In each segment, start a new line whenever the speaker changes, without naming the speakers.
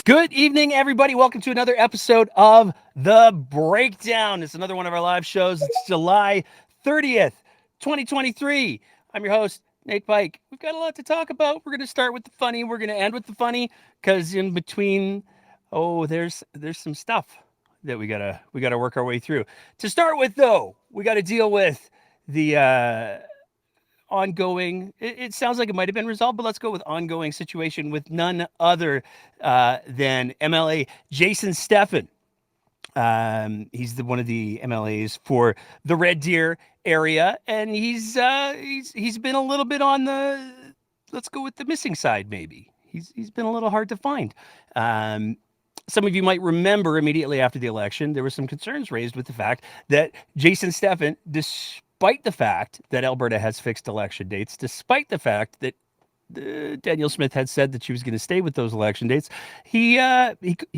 Good evening, everybody. Welcome to another episode of The Breakdown. It's another one of our live shows. It's July 30th, 2023. I'm your host, Nate Pike. We've got a lot to talk about. We're going to start with the funny. We're going to end with the funny because in between, there's some stuff that we gotta work our way through. To start with, though, we got to deal with the ongoing, it sounds like it might have been resolved, but let's go with ongoing situation with none other than MLA Jason Steffen. He's one of the MLAs for the Red Deer area, and he's been a little bit on the, let's go with the missing side. Maybe he's been a little hard to find. Some of you might remember immediately after the election, there were some concerns raised with the fact that Jason Steffen, despite the fact that Alberta has fixed election dates, despite the fact that Danielle Smith had said that she was going to stay with those election dates, he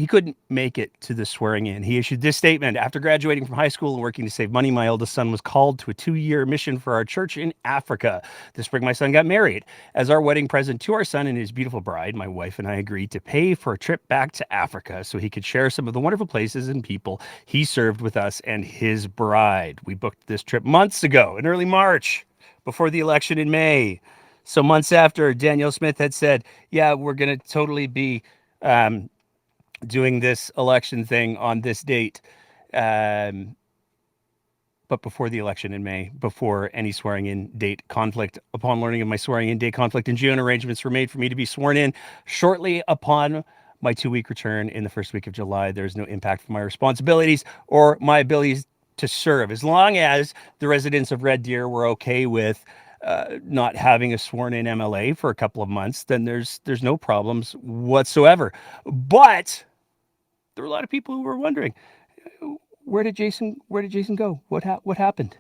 couldn't make it to the swearing in. He issued this statement: after graduating from high school and working to save money, my eldest son was called to a 2-year mission for our church in Africa. This spring, my son got married. As our wedding present to our son and his beautiful bride, my wife and I agreed to pay for a trip back to Africa so he could share some of the wonderful places and people he served with us and his bride. We booked this trip months ago, in early March, before the election in May. So months after Danielle Smith had said, yeah, we're going to totally be doing this election thing on this date. But before the election in May, before any swearing in date conflict, upon learning of my swearing in date conflict in June, arrangements were made for me to be sworn in shortly upon my 2-week return in the first week of July. There's no impact for my responsibilities or my abilities to serve, as long as the residents of Red Deer were okay with not having a sworn in MLA for a couple of months. Then there's no problems whatsoever. But there were a lot of people who were wondering, where did Jason go? What happened?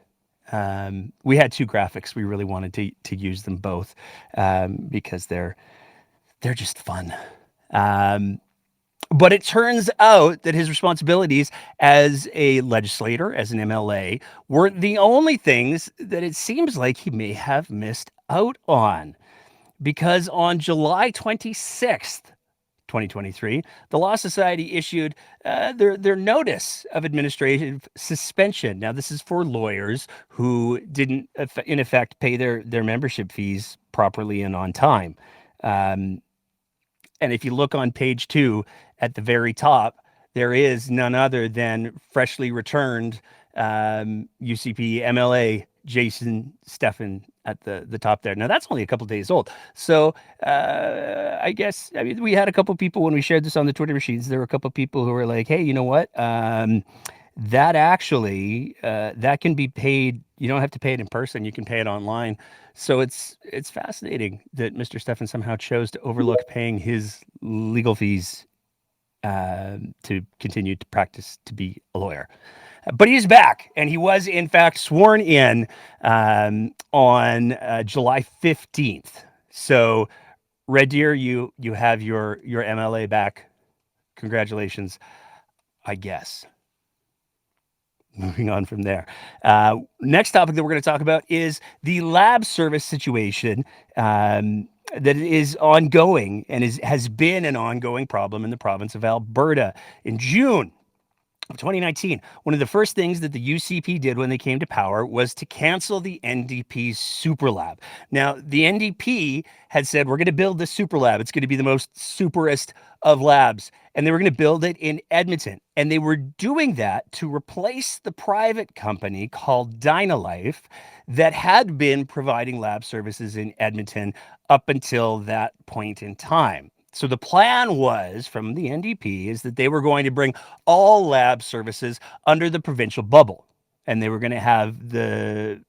We had two graphics. We really wanted to use them both because they're just fun. But it turns out that his responsibilities as a legislator, as an MLA, weren't the only things that it seems like he may have missed out on. Because on July 26th, 2023, the Law Society issued their notice of administrative suspension. Now, this is for lawyers who didn't, in effect, pay their membership fees properly and on time. And if you look on page 2 at the very top, there is none other than freshly returned UCP MLA Jason Steffen at the top there. Now, that's only a couple days old. So I mean, we had a couple people when we shared this on the Twitter machines. There were a couple people who were like, hey, you know what? That actually, that can be paid. You don't have to pay it in person. You can pay it online. So it's fascinating that Mr. Steffen somehow chose to overlook paying his legal fees to continue to practice to be a lawyer. But he's back, and he was, in fact, sworn in on July 15th. So, Red Deer, you have your MLA back. Congratulations, I guess. Moving on from there. Next topic that we're going to talk about is the lab service situation that is ongoing and has been an ongoing problem in the province of Alberta. In June of 2019, one of the first things that the UCP did when they came to power was to cancel the NDP's super lab. Now, the NDP had said, we're going to build this super lab. It's going to be the most superest of labs. And they were going to build it in Edmonton. And they were doing that to replace the private company called Dynalife that had been providing lab services in Edmonton up until that point in time. So the plan was from the NDP is that they were going to bring all lab services under the provincial bubble. And they were going to have the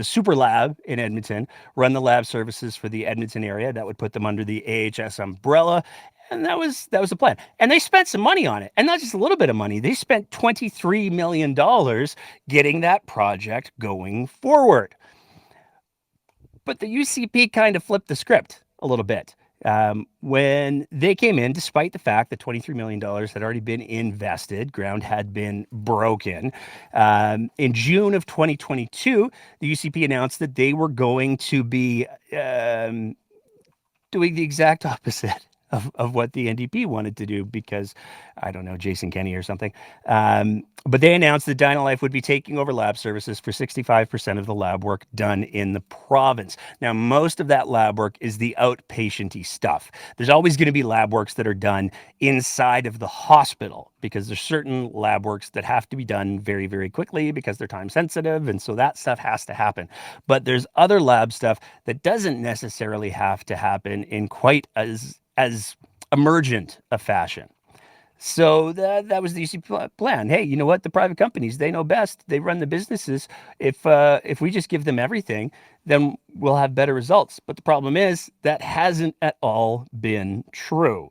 super lab in Edmonton run the lab services for the Edmonton area. That would put them under the AHS umbrella. And that was the plan. And they spent some money on it. And not just a little bit of money. They spent $23 million getting that project going forward. But the UCP kind of flipped the script a little bit. When they came in, despite the fact that $23 million had already been invested, ground had been broken. In June of 2022, the UCP announced that they were going to be doing the exact opposite of what the NDP wanted to do because, I don't know, Jason Kenney or something. But they announced that Dynalife would be taking over lab services for 65% of the lab work done in the province. Now, most of that lab work is the outpatient-y stuff. There's always going to be lab works that are done inside of the hospital because there's certain lab works that have to be done very, very quickly because they're time sensitive. And so that stuff has to happen. But there's other lab stuff that doesn't necessarily have to happen in quite as emergent a fashion. So that was the UC plan. Hey, you know what? The private companies, they know best. They run the businesses. If we just give them everything, then we'll have better results. But the problem is that hasn't at all been true.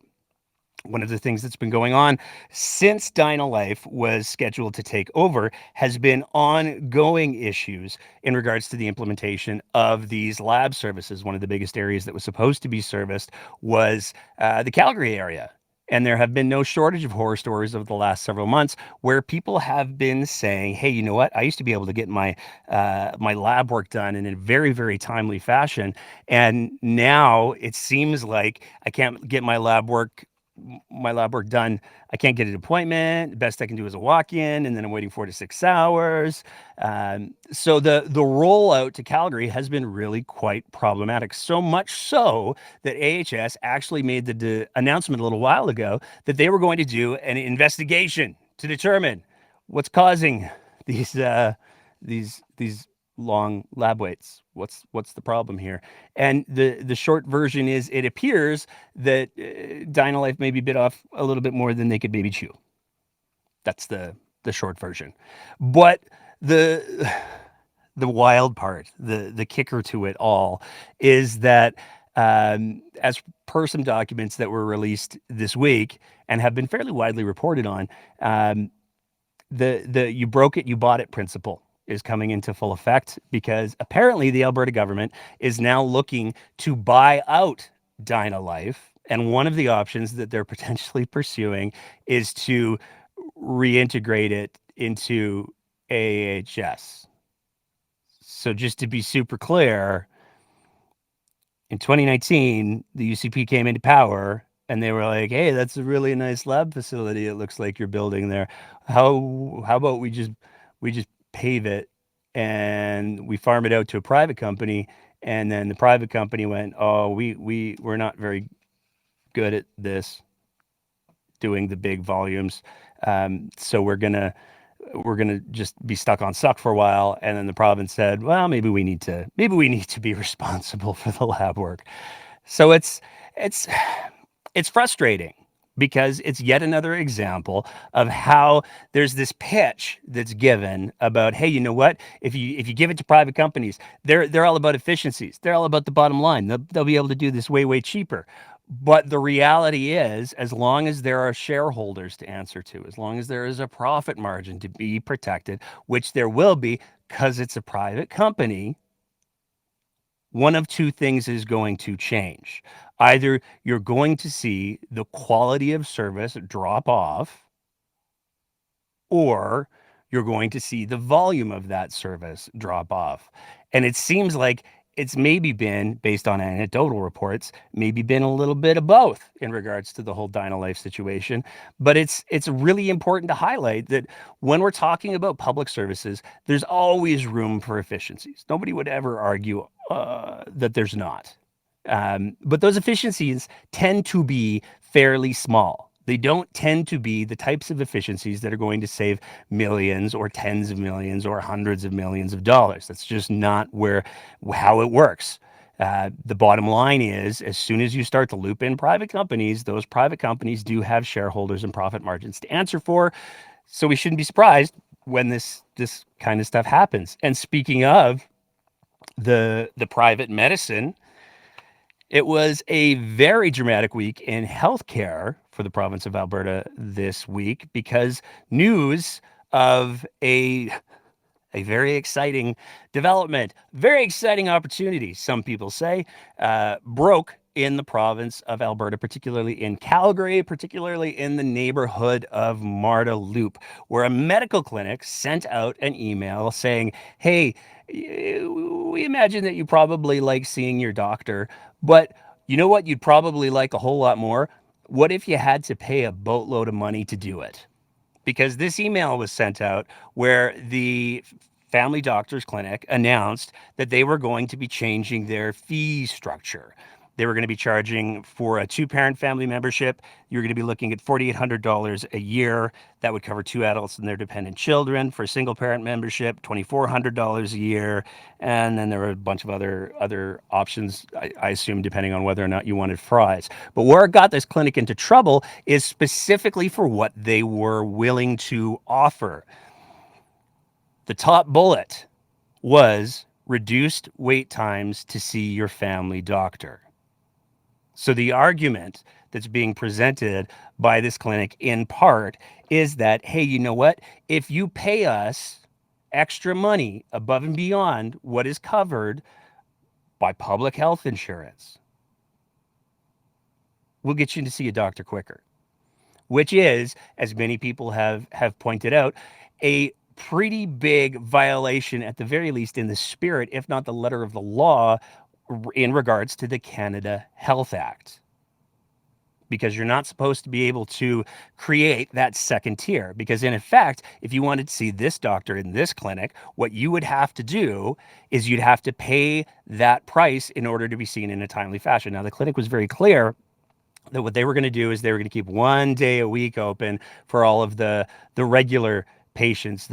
One of the things that's been going on since Dynalife was scheduled to take over has been ongoing issues in regards to the implementation of these lab services. One of the biggest areas that was supposed to be serviced was the Calgary area. And there have been no shortage of horror stories over the last several months where people have been saying, hey, you know what? I used to be able to get my lab work done in a very, very timely fashion. And now it seems like I can't get my lab work done. I can't get an appointment. The best I can do is a walk-in, and then I'm waiting 4 to 6 hours. So the rollout to Calgary has been really quite problematic. So much so that AHS actually made the announcement a little while ago that they were going to do an investigation to determine what's causing these long lab waits. What's the problem here? And the short version is it appears that Dynalife maybe bit off a little bit more than they could maybe chew. That's the short version. But the the wild part, the kicker to it all, is that as per some documents that were released this week and have been fairly widely reported on, the you broke it, you bought it principle is coming into full effect because apparently the Alberta government is now looking to buy out Dynalife. And one of the options that they're potentially pursuing is to reintegrate it into AHS. So just to be super clear, in 2019, the UCP came into power and they were like, "Hey, that's a really nice lab facility. It looks like you're building there. How about we just pave it and we farm it out to a private company?" And then the private company went, "Oh, we're not very good at this, doing the big volumes. So we're gonna just be stuck on suck for a while." And then the province said, "Well, maybe we need to be responsible for the lab work." So it's it's frustrating because it's yet another example of how there's this pitch that's given about, hey, you know what? If you give it to private companies, they're all about efficiencies. They're all about the bottom line. They'll be able to do this way cheaper. But the reality is, as long as there are shareholders to answer to, as long as there is a profit margin to be protected, which there will be because it's a private company, one of two things is going to change. Either you're going to see the quality of service drop off, or you're going to see the volume of that service drop off. And it seems like it's maybe been, based on anecdotal reports, maybe been a little bit of both in regards to the whole Dynalife situation. But it's really important to highlight that when we're talking about public services, there's always room for efficiencies. Nobody would ever argue that there's not. But those efficiencies tend to be fairly small. They don't tend to be the types of efficiencies that are going to save millions or tens of millions or hundreds of millions of dollars. That's just not how it works. The bottom line is, as soon as you start to loop in private companies, those private companies do have shareholders and profit margins to answer for. So we shouldn't be surprised when this kind of stuff happens. And speaking of the private medicine, it was a very dramatic week in healthcare for the province of Alberta this week because news of a very exciting development, very exciting opportunity, some people say, broke in the province of Alberta, particularly in Calgary, particularly in the neighborhood of Marda Loop, where a medical clinic sent out an email saying, hey, we imagine that you probably like seeing your doctor, but You know what you'd probably like a whole lot more? What if you had to pay a boatload of money to do it? Because this email was sent out where the Family Doctors Clinic announced that they were going to be changing their fee structure. They were going to be charging for a two-parent family membership. You're going to be looking at $4,800 a year. That would cover two adults and their dependent children. For a single-parent membership, $2,400 a year. And then there were a bunch of other options, I assume, depending on whether or not you wanted fries. But where it got this clinic into trouble is specifically for what they were willing to offer. The top bullet was reduced wait times to see your family doctor. So the argument that's being presented by this clinic in part is that, hey, you know what? If you pay us extra money above and beyond what is covered by public health insurance, we'll get you to see a doctor quicker, which is, as many people have pointed out, a pretty big violation, at the very least in the spirit, if not the letter of the law, in regards to the Canada Health Act. Because you're not supposed to be able to create that second tier. Because in effect, if you wanted to see this doctor in this clinic, what you would have to do is you'd have to pay that price in order to be seen in a timely fashion. Now, the clinic was very clear that what they were going to do is they were going to keep 1 day a week open for all of the regular patients,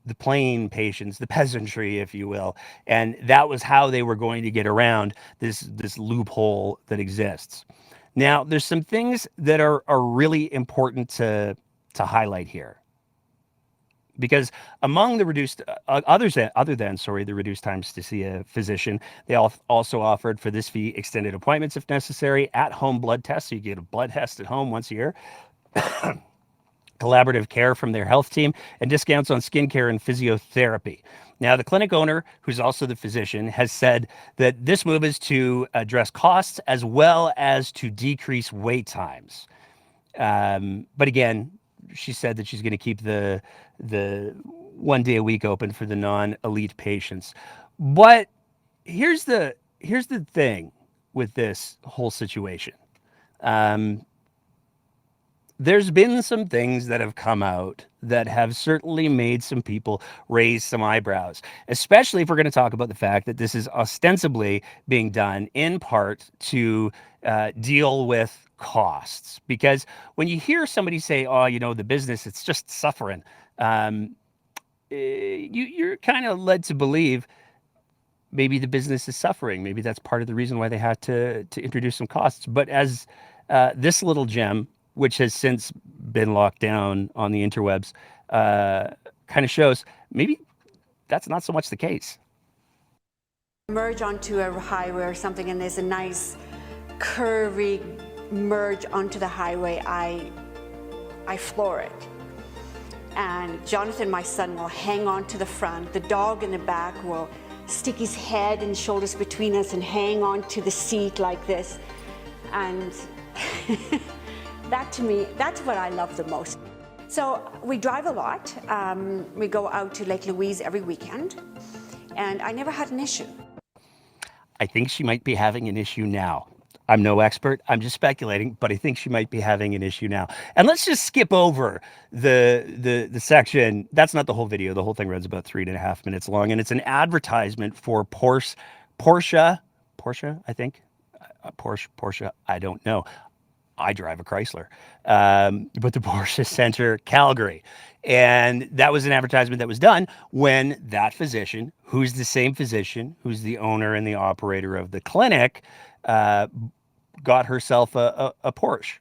the plain patients, the peasantry, if you will. And that was how they were going to get around this loophole that exists. Now, there's some things that are really important to highlight here. Because among the reduced, other than the reduced times to see a physician, they also offered for this fee extended appointments if necessary, at-home blood tests, so you get a blood test at home once a year, collaborative care from their health team, and discounts on skincare and physiotherapy. Now, the clinic owner, who's also the physician, has said that this move is to address costs as well as to decrease wait times. But again, she said that she's going to keep the 1 day a week open for the non-elite patients. But here's the thing with this whole situation. There's been some things that have come out that have certainly made some people raise some eyebrows, especially if we're going to talk about the fact that this is ostensibly being done in part to deal with costs. Because when you hear somebody say, oh, you know, the business, it's just suffering, you're kind of led to believe maybe the business is suffering. Maybe that's part of the reason why they had to introduce some costs. But as this little gem, which has since been locked down on the interwebs, kind of shows, maybe that's not so much the case.
Merge onto a highway or something, and there's a nice curvy merge onto the highway, I floor it. And Jonathan, my son, will hang on to the front. The dog in the back will stick his head and shoulders between us and hang on to the seat like this. And that, to me, that's what I love the most. So we drive a lot. We go out to Lake Louise every weekend, and I never had an issue.
I think she might be having an issue now. I'm no expert. I'm just speculating, but I think she might be having an issue now. And let's just skip over the section. That's not the whole video. The whole thing runs about 3.5 minutes long, and it's an advertisement for Porsche, I think. Porsche, I don't know. I drive a Chrysler, but the Porsche Center, Calgary. And that was an advertisement that was done when that physician, who's the same physician, who's the owner and the operator of the clinic, got herself a Porsche.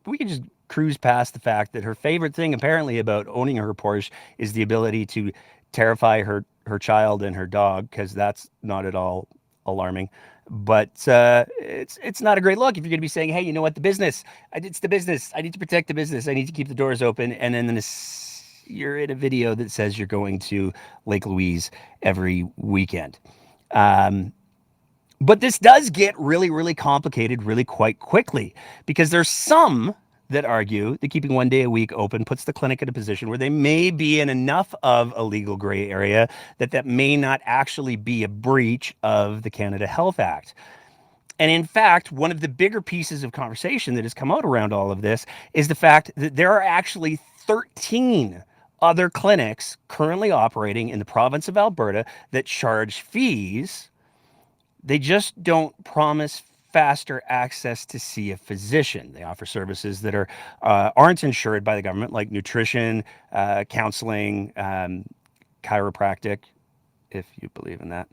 We can just cruise past the fact that her favorite thing apparently about owning her Porsche is the ability to terrify her child and her dog, because that's not at all alarming. But it's not a great look if you're going to be saying, hey, you know what, it's the business. I need to protect the business. I need to keep the doors open. And then you're in a video that says you're going to Lake Louise every weekend. But this does get really, really complicated really quite quickly, because there's some that argue that keeping 1 day a week open puts the clinic in a position where they may be in enough of a legal gray area that may not actually be a breach of the Canada Health Act. And in fact, one of the bigger pieces of conversation that has come out around all of this is the fact that there are actually 13 other clinics currently operating in the province of Alberta that charge fees. They just don't promise faster access to see a physician. They offer services that aren't insured by the government, like nutrition, counseling, chiropractic, if you believe in that.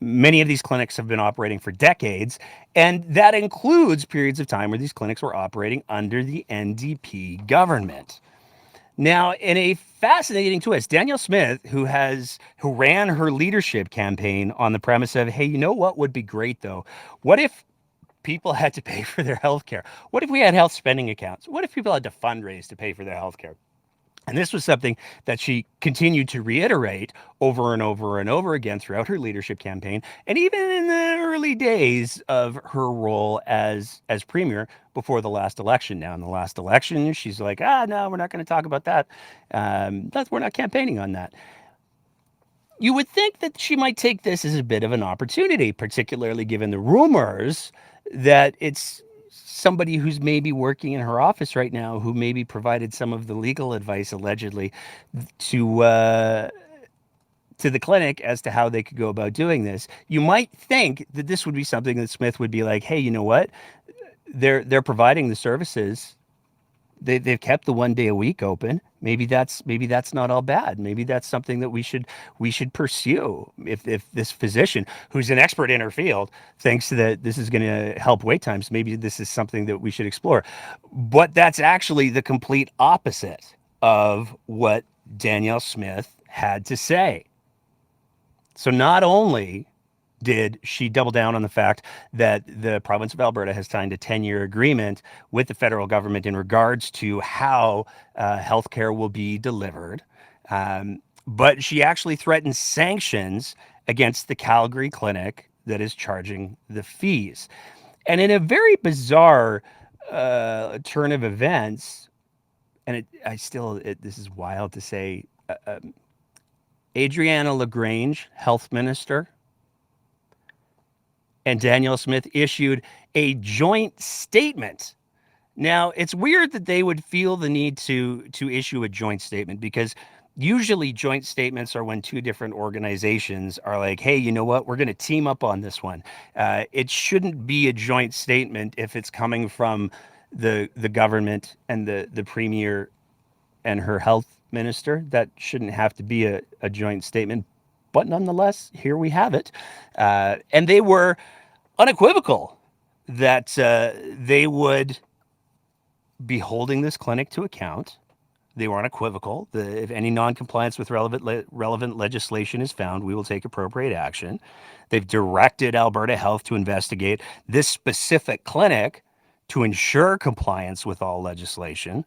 Many of these clinics have been operating for decades, and that includes periods of time where these clinics were operating under the NDP government. Now, in a fascinating twist, Danielle Smith, who ran her leadership campaign on the premise of, hey, you know what would be great though? What if people had to pay for their health care? What if we had health spending accounts? What if people had to fundraise to pay for their health care? And this was something that she continued to reiterate over and over and over again throughout her leadership campaign, and even in the early days of her role as premier before the last election. Now, in the last election, she's like, no, we're not going to talk about that. We're not campaigning on that. You would think that she might take this as a bit of an opportunity, particularly given the rumors that it's somebody who's maybe working in her office right now who maybe provided some of the legal advice allegedly to the clinic as to how they could go about doing this. You might think that this would be something that Smith would be like, hey, you know what? They're providing the services. They've kept the 1 day a week open. Maybe that's not all bad. Maybe that's something that we should pursue. If this physician, who's an expert in her field, thinks that this is going to help wait times, maybe this is something that we should explore. But that's actually the complete opposite of what Danielle Smith had to say. So not only did she double down on the fact that the province of Alberta has signed a 10-year agreement with the federal government in regards to how healthcare will be delivered, but she actually threatened sanctions against the Calgary clinic that is charging the fees. And in a very bizarre turn of events, and this is wild to say, Adriana LaGrange, health minister, and Danielle Smith issued a joint statement. Now, it's weird that they would feel the need to issue a joint statement, because usually joint statements are when two different organizations are like, hey, you know what, we're going to team up on this one. It shouldn't be a joint statement if it's coming from the government and the premier and her health minister. That shouldn't have to be a joint statement. But nonetheless, here we have it. And they were unequivocal that they would be holding this clinic to account. They were unequivocal that if any non-compliance with relevant legislation is found, we will take appropriate action. They've directed Alberta Health to investigate this specific clinic to ensure compliance with all legislation.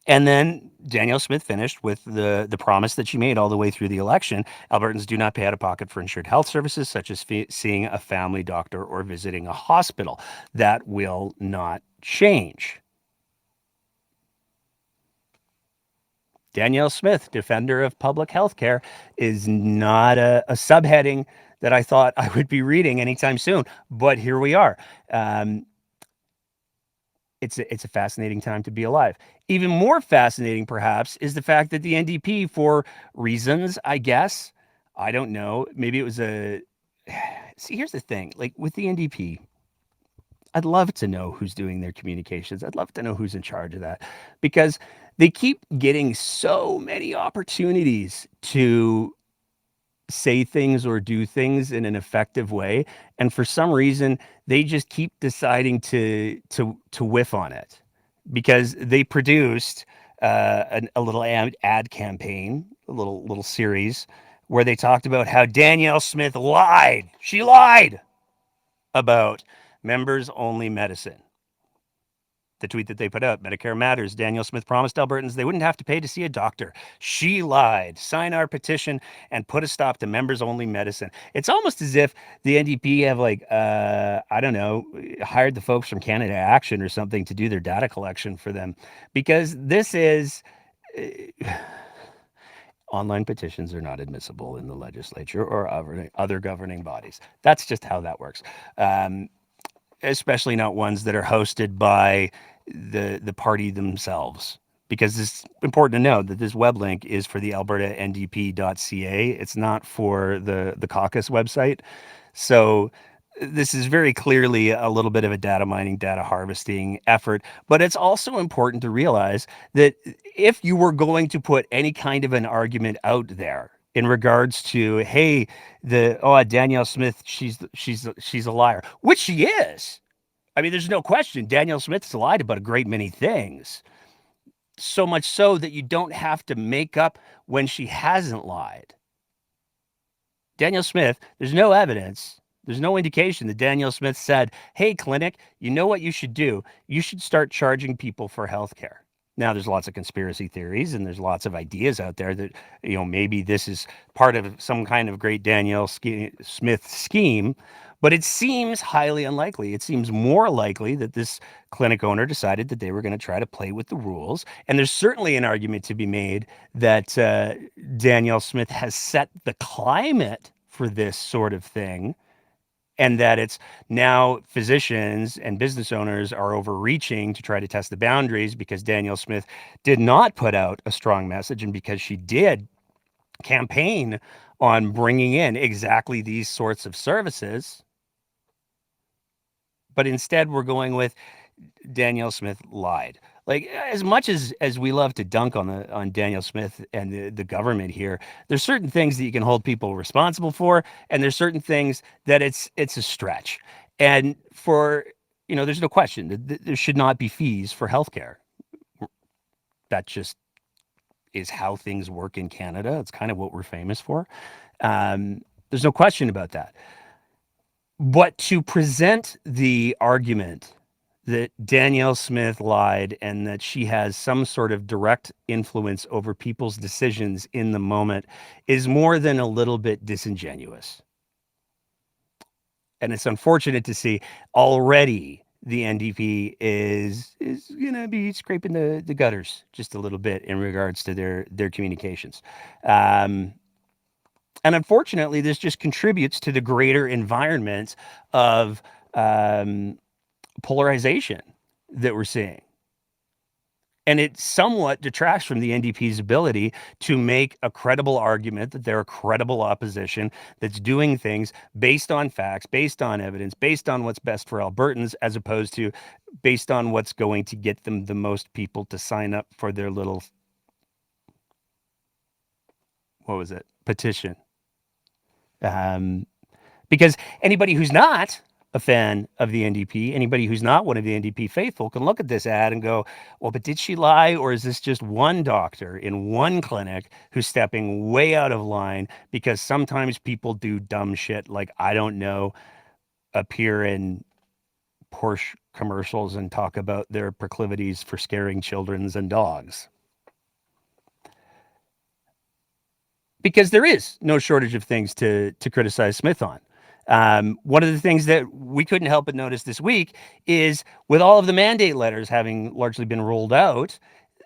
And then Danielle Smith finished with the promise that she made all the way through the election. Albertans do not pay out of pocket for insured health services, such as seeing a family doctor or visiting a hospital. That will not change. Danielle Smith, defender of public health care, is not a subheading that I thought I would be reading anytime soon. But here we are. It's a fascinating time to be alive. Even more fascinating, perhaps, is the fact that the NDP, for reasons, I guess, I don't know, maybe it was see, here's the thing, like with the NDP, I'd love to know who's doing their communications. I'd love to know who's in charge of that, because they keep getting so many opportunities to say things or do things in an effective way, and for some reason they just keep deciding to whiff on it, because they produced a little ad campaign, a little series where they talked about how Danielle Smith lied. She lied about members only medicine. The tweet that they put out, Medicare matters. Danielle Smith promised Albertans they wouldn't have to pay to see a doctor. She lied. Sign our petition and put a stop to members-only medicine. It's almost as if the NDP have I don't know, hired the folks from Canada Action or something to do their data collection for them, because this is online petitions are not admissible in the legislature or other governing bodies. That's just how that works. Especially not ones that are hosted by the party themselves, because it's important to know that this web link is for the albertandp.ca. It's not for the caucus website. So this is very clearly a little bit of a data mining, data harvesting effort. But it's also important to realize that if you were going to put any kind of an argument out there in regards to, hey, Danielle Smith, she's a liar, which she is. I mean, there's no question. Danielle Smith's lied about a great many things. So much so that you don't have to make up when she hasn't lied. Danielle Smith, there's no evidence, there's no indication that Danielle Smith said, hey, clinic, you know what you should do? You should start charging people for healthcare. Now, there's lots of conspiracy theories and there's lots of ideas out there that, maybe this is part of some kind of great Danielle Smith scheme, but it seems highly unlikely. It seems more likely that this clinic owner decided that they were going to try to play with the rules. And there's certainly an argument to be made that Danielle Smith has set the climate for this sort of thing, and that it's now physicians and business owners are overreaching to try to test the boundaries because Danielle Smith did not put out a strong message, and because she did campaign on bringing in exactly these sorts of services. But instead, we're going with Danielle Smith lied. Like, as much as we love to dunk on Danielle Smith and the government here, there's certain things that you can hold people responsible for, and there's certain things that it's a stretch. And there's no question that there should not be fees for healthcare. That just is how things work in Canada. It's kind of what we're famous for. There's no question about that. But to present the argument that Danielle Smith lied and that she has some sort of direct influence over people's decisions in the moment is more than a little bit disingenuous. And it's unfortunate to see already the NDP is going to be scraping the gutters just a little bit in regards to their communications. And unfortunately, this just contributes to the greater environment of polarization that we're seeing. And it somewhat detracts from the NDP's ability to make a credible argument that they're a credible opposition that's doing things based on facts, based on evidence, based on what's best for Albertans, as opposed to based on what's going to get them the most people to sign up for their little, petition. Because anybody who's not a fan of the NDP, anybody who's not one of the NDP faithful can look at this ad and go, well, but did she lie? Or is this just one doctor in one clinic who's stepping way out of line? Because sometimes people do dumb shit like, I don't know, appear in Porsche commercials and talk about their proclivities for scaring children and dogs. Because there is no shortage of things to criticize Smith on. One of the things that we couldn't help but notice this week is, with all of the mandate letters having largely been rolled out,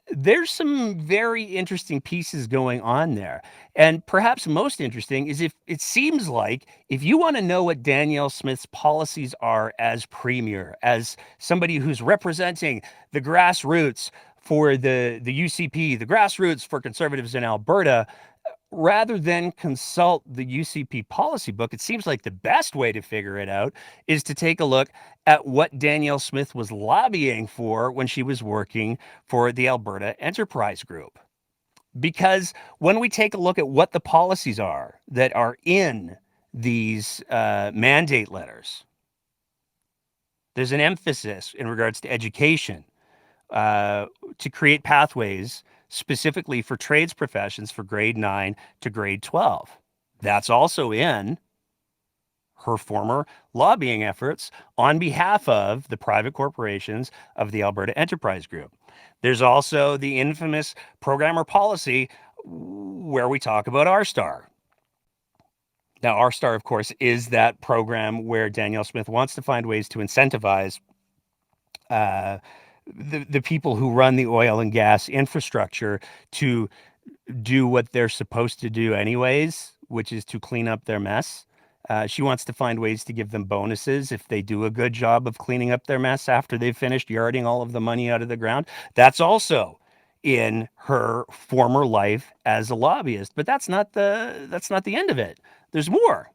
there's some very interesting pieces going on there. And perhaps most interesting is if it seems like if you want to know what Danielle Smith's policies are as premier, as somebody who's representing the grassroots for the UCP, the grassroots for Conservatives in Alberta, rather than consult the UCP policy book, it seems like the best way to figure it out is to take a look at what Danielle Smith was lobbying for when she was working for the Alberta Enterprise Group. Because when we take a look at what the policies are that are in these mandate letters, there's an emphasis in regards to education, to create pathways specifically for trades professions for grade 9 to grade 12. That's also in her former lobbying efforts on behalf of the private corporations of the Alberta Enterprise Group. There's also the infamous program or policy where we talk about R-Star. Now, R-Star, of course, is that program where Danielle Smith wants to find ways to incentivize the people who run the oil and gas infrastructure to do what they're supposed to do anyways, which is to clean up their mess. She wants to find ways to give them bonuses if they do a good job of cleaning up their mess after they've finished yarding all of the money out of the ground. That's also in her former life as a lobbyist, but that's not the end of it. There's more.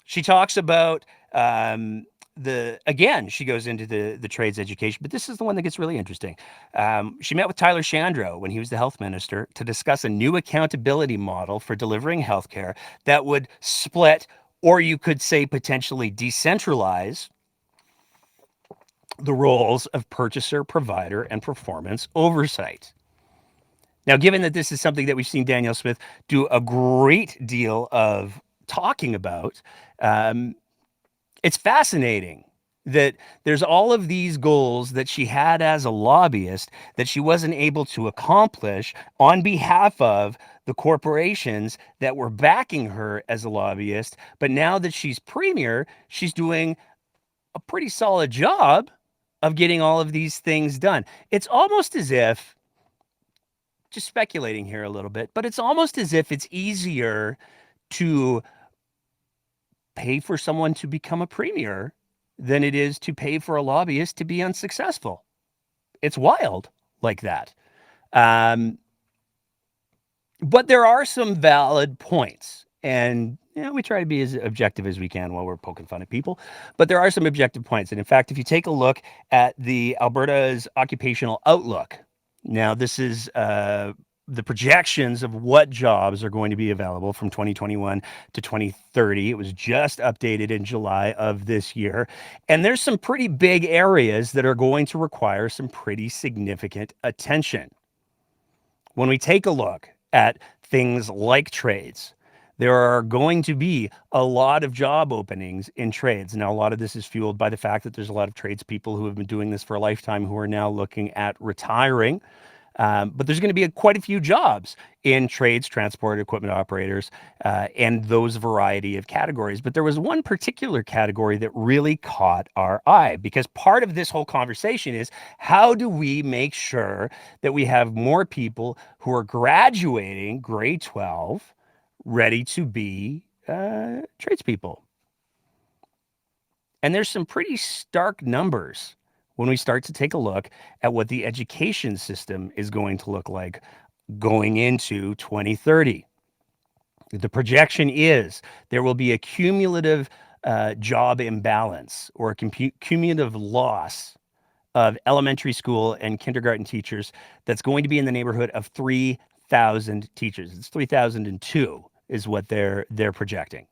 She talks about she goes into the trades education, but this is the one that gets really interesting. She met with Tyler Shandro when he was the health minister to discuss a new accountability model for delivering healthcare that would split, or you could say potentially decentralize, the roles of purchaser, provider, and performance oversight. Now, given that this is something that we've seen Danielle Smith do a great deal of talking about, it's fascinating that there's all of these goals that she had as a lobbyist that she wasn't able to accomplish on behalf of the corporations that were backing her as a lobbyist. But now that she's premier, she's doing a pretty solid job of getting all of these things done. It's almost as if, just speculating here a little bit, but it's almost as if it's easier to pay for someone to become a premier than it is to pay for a lobbyist to be unsuccessful. It's wild like that. But there are some valid points. And we try to be as objective as we can while we're poking fun at people. But there are some objective points. And in fact, if you take a look at the Alberta's Occupational Outlook, now this is the projections of what jobs are going to be available from 2021 to 2030. It was just updated in July of this year. And there's some pretty big areas that are going to require some pretty significant attention. When we take a look at things like trades, there are going to be a lot of job openings in trades. Now, a lot of this is fueled by the fact that there's a lot of tradespeople who have been doing this for a lifetime who are now looking at retiring. But there's going to be quite a few jobs in trades, transport equipment operators, and those variety of categories. But there was one particular category that really caught our eye, because part of this whole conversation is how do we make sure that we have more people who are graduating grade 12 ready to be tradespeople? And there's some pretty stark numbers when we start to take a look at what the education system is going to look like going into 2030. The projection is there will be a cumulative job imbalance or a cumulative loss of elementary school and kindergarten teachers that's going to be in the neighborhood of 3,000 teachers. It's 3,002 is what they're projecting.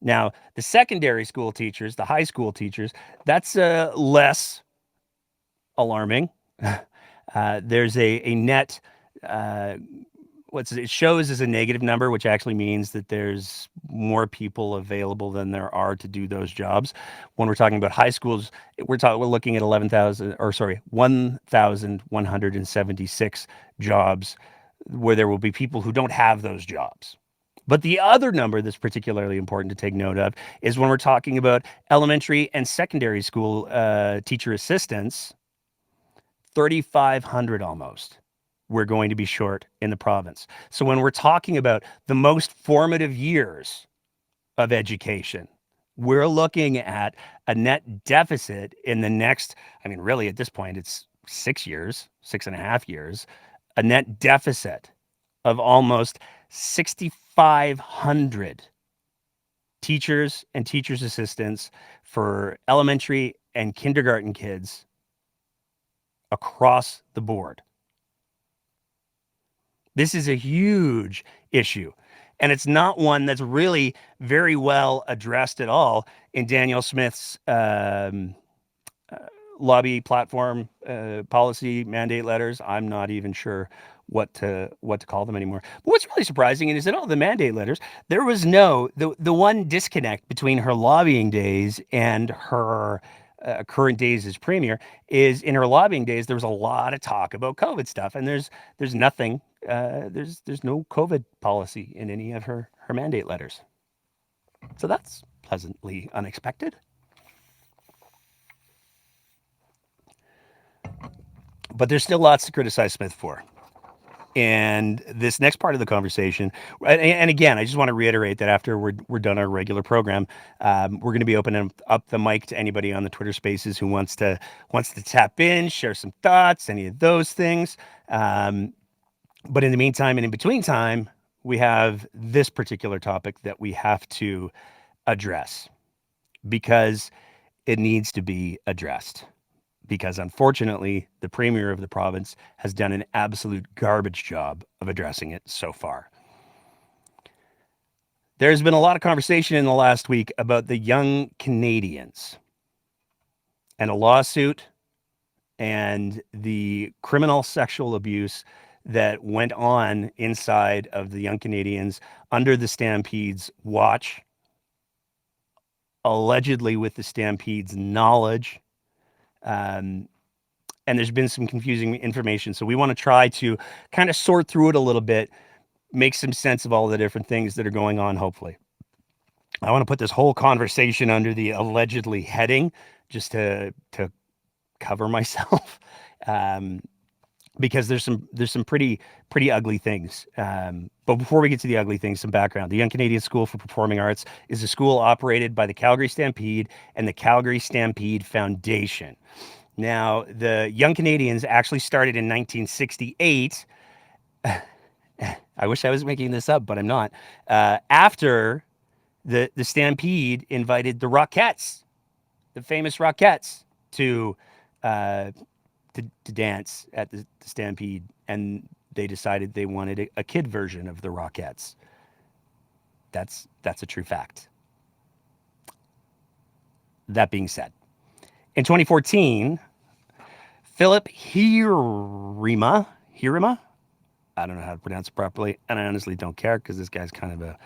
Now, the secondary school teachers, the high school teachers, that's less alarming. There's a net, it shows as a negative number, which actually means that there's more people available than there are to do those jobs. When we're talking about high schools, we're looking at 1,176 jobs where there will be people who don't have those jobs. But the other number that's particularly important to take note of is when we're talking about elementary and secondary school teacher assistants, 3,500 almost we're going to be short in the province. So when we're talking about the most formative years of education, we're looking at a net deficit in the next, really at this point, it's 6 years, 6.5 years, a net deficit of almost 6,500 teachers and teachers' assistants for elementary and kindergarten kids across the board. This is a huge issue, and it's not one that's really very well addressed at all in Danielle Smith's lobby platform, policy mandate letters. I'm not even sure what to call them anymore. But what's really surprising is that all the mandate letters, there was the one disconnect between her lobbying days and her current days as premier is in her lobbying days there was a lot of talk about COVID stuff, and there's nothing there's no COVID policy in any of her mandate letters. So that's pleasantly unexpected. But there's still lots to criticize Smith for. And this next part of the conversation, and again, I just want to reiterate that after we're done our regular program, we're going to be opening up the mic to anybody on the Twitter Spaces who wants to tap in, share some thoughts, any of those things. But in the meantime and in between time, we have this particular topic that we have to address because it needs to be addressed. Because unfortunately, the premier of the province has done an absolute garbage job of addressing it so far. There's been a lot of conversation in the last week about the young Canadians and a lawsuit and the criminal sexual abuse that went on inside of the young Canadians under the Stampede's watch, allegedly with the Stampede's knowledge. And there's been some confusing information. So we want to try to kind of sort through it a little bit, make some sense of all the different things that are going on, hopefully. I want to put this whole conversation under the allegedly heading just to cover myself. Because there's some pretty ugly things. But before we get to the ugly things, some background. The Young Canadian School for Performing Arts is a school operated by the Calgary Stampede and the Calgary Stampede Foundation. Now, the Young Canadians actually started in 1968. I wish I was making this up, but I'm not. After the Stampede invited the Rockettes, the famous Rockettes, to dance at the Stampede, and they decided they wanted a kid version of the Rockettes. That's a true fact. That being said, in 2014, Philip Hirima, I don't know how to pronounce it properly, and I honestly don't care because this guy's kind of a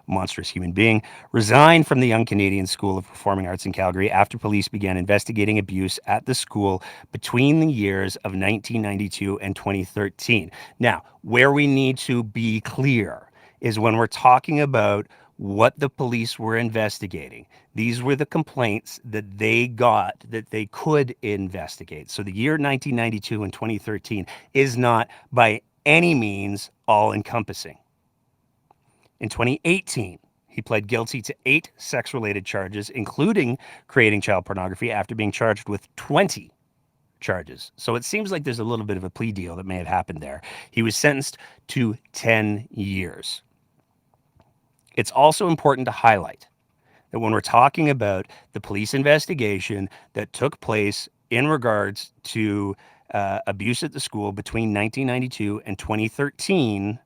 monstrous human being, resigned from the Young Canadian School of Performing Arts in Calgary after police began investigating abuse at the school between the years of 1992 and 2013. Now, where we need to be clear is when we're talking about what the police were investigating. These were the complaints that they got that they could investigate. So the year 1992 and 2013 is not by any means all-encompassing. In 2018, he pled guilty to 8 sex-related charges, including creating child pornography, after being charged with 20 charges. So it seems like there's a little bit of a plea deal that may have happened there. He was sentenced to 10 years. It's also important to highlight that when we're talking about the police investigation that took place in regards to abuse at the school between 1992 and 2013,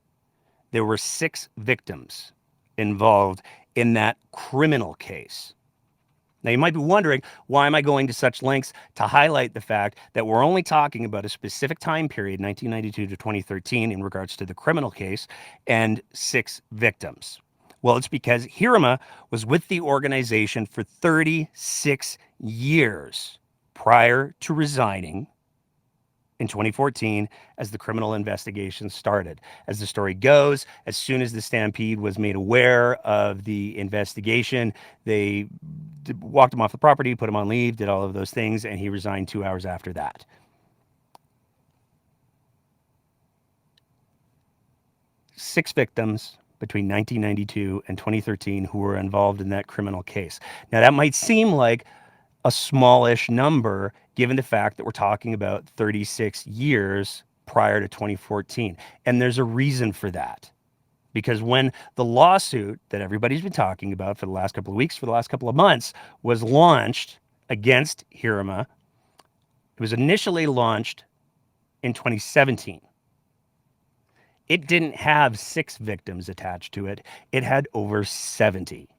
there were 6 victims involved in that criminal case. Now, you might be wondering, why am I going to such lengths to highlight the fact that we're only talking about a specific time period, 1992 to 2013, in regards to the criminal case, and 6 victims? Well, it's because Hirima was with the organization for 36 years prior to resigning in 2014 as the criminal investigation started. As the story goes, as soon as the Stampede was made aware of the investigation, they walked him off the property, put him on leave, did all of those things, and he resigned 2 hours after that. Six victims between 1992 and 2013 who were involved in that criminal case. Now, that might seem like a smallish number given the fact that we're talking about 36 years prior to 2014. And there's a reason for that. Because when the lawsuit that everybody's been talking about for the last couple of weeks, for the last couple of months, was launched against Hirima, it was initially launched in 2017. It didn't have 6 victims attached to it. It had over 70.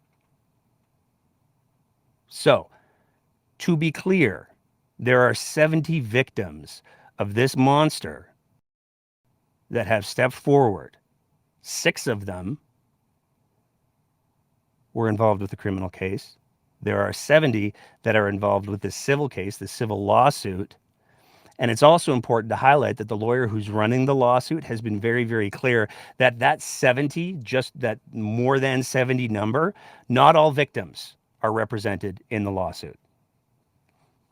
So, to be clear, there are 70 victims of this monster that have stepped forward, 6 of them were involved with the criminal case. There are 70 that are involved with this civil case, the civil lawsuit. And it's also important to highlight that the lawyer who's running the lawsuit has been very, very clear that that 70, just that more than 70 number, not all victims are represented in the lawsuit.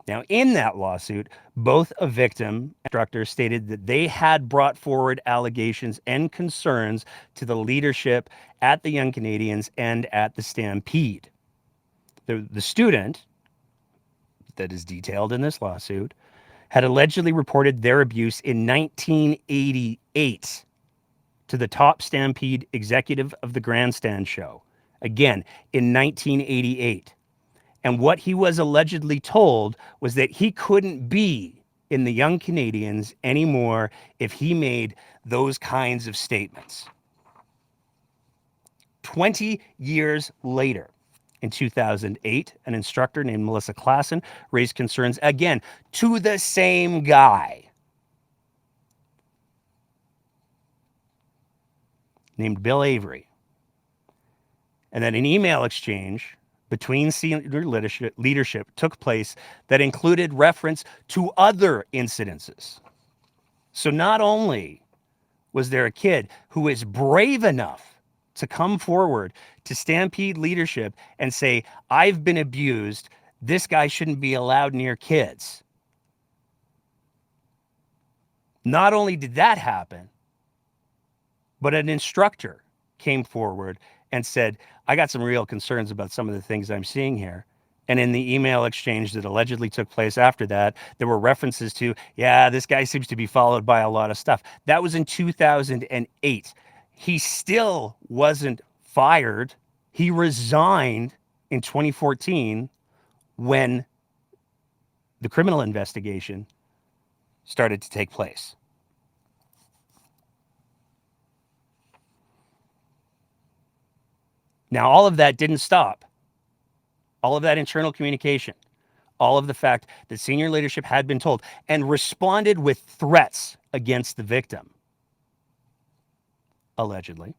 Now, in that lawsuit, both a victim and instructor stated that they had brought forward allegations and concerns to the leadership at the Young Canadians and at the Stampede. The student that is detailed in this lawsuit had allegedly reported their abuse in 1988 to the top Stampede executive of the Grandstand show. Again, in 1988. And what he was allegedly told was that he couldn't be in the Young Canadians anymore if he made those kinds of statements. 20 years later, in 2008, an instructor named Melissa Klassen raised concerns again to the same guy named Bill Avery. And then an email exchange between senior leadership took place that included reference to other incidences. So not only was there a kid who is brave enough to come forward to Stampede leadership and say, I've been abused, this guy shouldn't be allowed near kids. Not only did that happen, but an instructor came forward and said, I got some real concerns about some of the things I'm seeing here. And in the email exchange that allegedly took place after that, there were references to, yeah, this guy seems to be followed by a lot of stuff. That was in 2008. He still wasn't fired. He resigned in 2014 when the criminal investigation started to take place. Now, all of that didn't stop. All of that internal communication, all of the fact that senior leadership had been told and responded with threats against the victim, allegedly.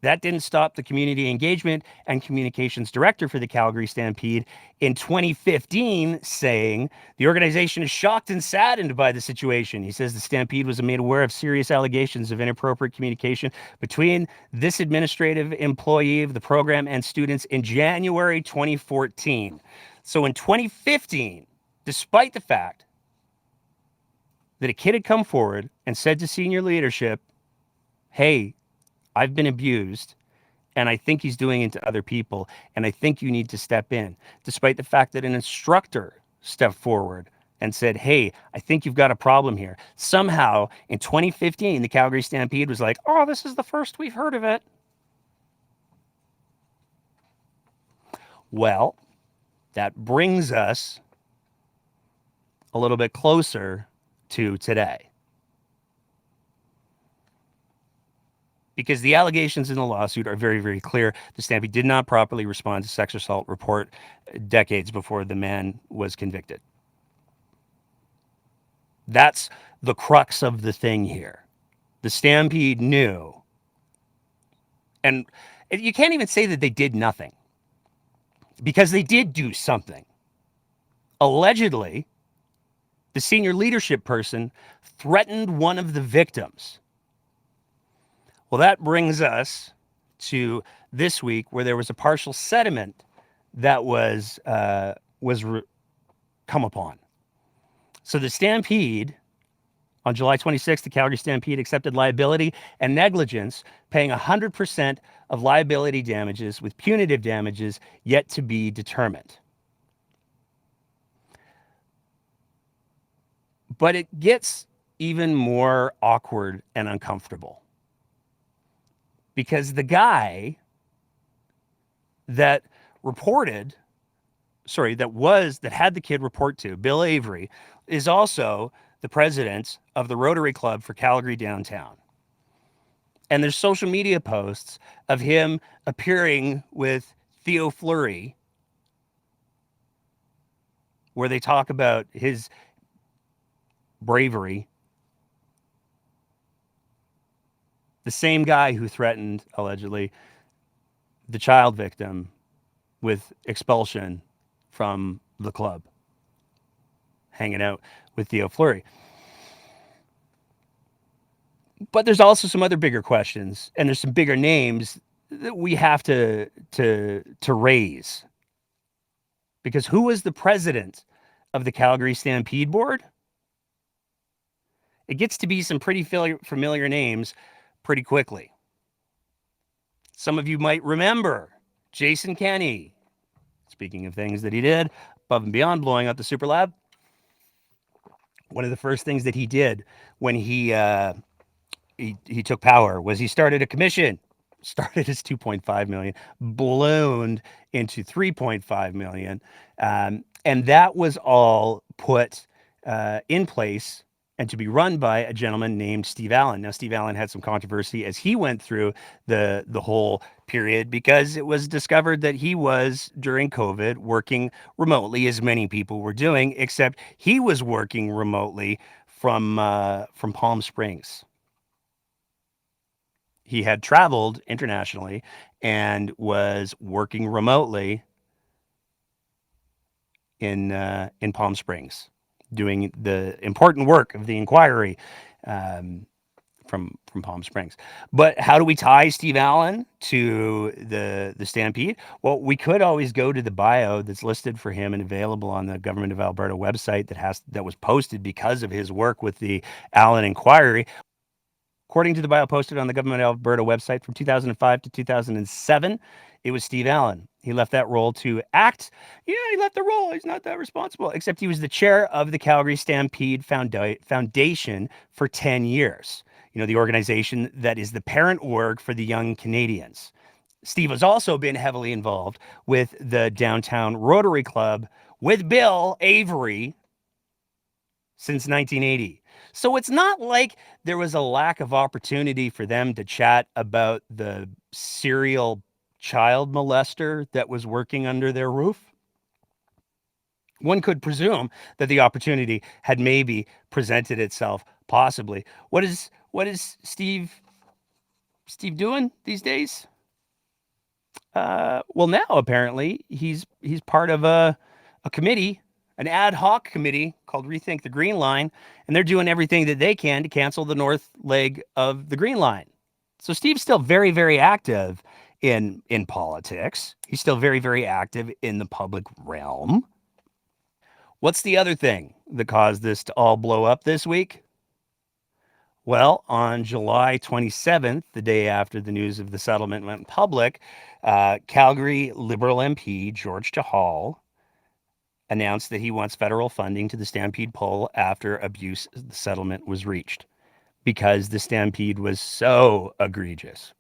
That didn't stop the community engagement and communications director for the Calgary Stampede in 2015 saying the organization is shocked and saddened by the situation. He says the Stampede was made aware of serious allegations of inappropriate communication between this administrative employee of the program and students in January 2014. So in 2015, despite the fact that a kid had come forward and said to senior leadership, hey, I've been abused, and I think he's doing it to other people, and I think you need to step in, despite the fact that an instructor stepped forward and said, hey, I think you've got a problem here. Somehow, in 2015, the Calgary Stampede was like, oh, this is the first we've heard of it. Well, that brings us a little bit closer to today. Because the allegations in the lawsuit are very, very clear. The Stampede did not properly respond to sex assault report decades before the man was convicted. That's the crux of the thing here. The Stampede knew. And you can't even say that they did nothing, because they did do something. Allegedly, the senior leadership person threatened one of the victims. Well, that brings us to this week, where there was a partial settlement that was come upon. So the Stampede, on July 26th, the Calgary Stampede accepted liability and negligence, paying 100% of liability damages, with punitive damages yet to be determined. But it gets even more awkward and uncomfortable, because the guy that had the kid report to, Bill Avery, is also the president of the Rotary Club for Calgary Downtown. And there's social media posts of him appearing with Theo Fleury, where they talk about his bravery the same guy who threatened, allegedly, the child victim with expulsion from the club, hanging out with Theo Fleury. But there's also some other bigger questions, and there's some bigger names that we have to raise. Because who was the president of the Calgary Stampede board? It gets to be some pretty familiar names pretty quickly. Some of you might remember Jason Kenney. Speaking of things that he did above and beyond blowing up the Super Lab, one of the first things that he did when he took power was he started a commission. Started as 2.5 million, ballooned into 3.5 million, and that was all put in place and to be run by a gentleman named Steve Allen. Now, Steve Allen had some controversy as he went through the whole period because it was discovered that he was, during COVID, working remotely, as many people were doing, except he was working remotely from Palm Springs. He had traveled internationally and was working remotely in Palm Springs, doing the important work of the inquiry from Palm Springs. But how do we tie Steve Allen to the Stampede? Well, we could always go to the bio that's listed for him and available on the Government of Alberta website that was posted because of his work with the Allen inquiry. According to the bio posted on the Government of Alberta website from 2005 to 2007, it was Steve Allen. He left that role to act. Yeah, he left the role. He's not that responsible, except he was the chair of the Calgary Stampede Foundation for 10 years. You know, the organization that is the parent org for the Young Canadians. Steve has also been heavily involved with the Downtown Rotary Club with Bill Avery since 1980. So it's not like there was a lack of opportunity for them to chat about the serial child molester that was working under their roof. One could presume that the opportunity had maybe presented itself, possibly. What is Steve doing these days? Well, now apparently he's part of a committee, an ad hoc committee called Rethink the Green Line, and they're doing everything that they can to cancel the north leg of the Green Line. So Steve's still very, very active in politics. He's still very, very active in the public realm. What's the other thing that caused this to all blow up this week? Well, on July 27th, the day after the news of the settlement went public, Calgary Liberal MP George Chahal announced that he wants federal funding to the Stampede poll after abuse of the settlement was reached, because the Stampede was so egregious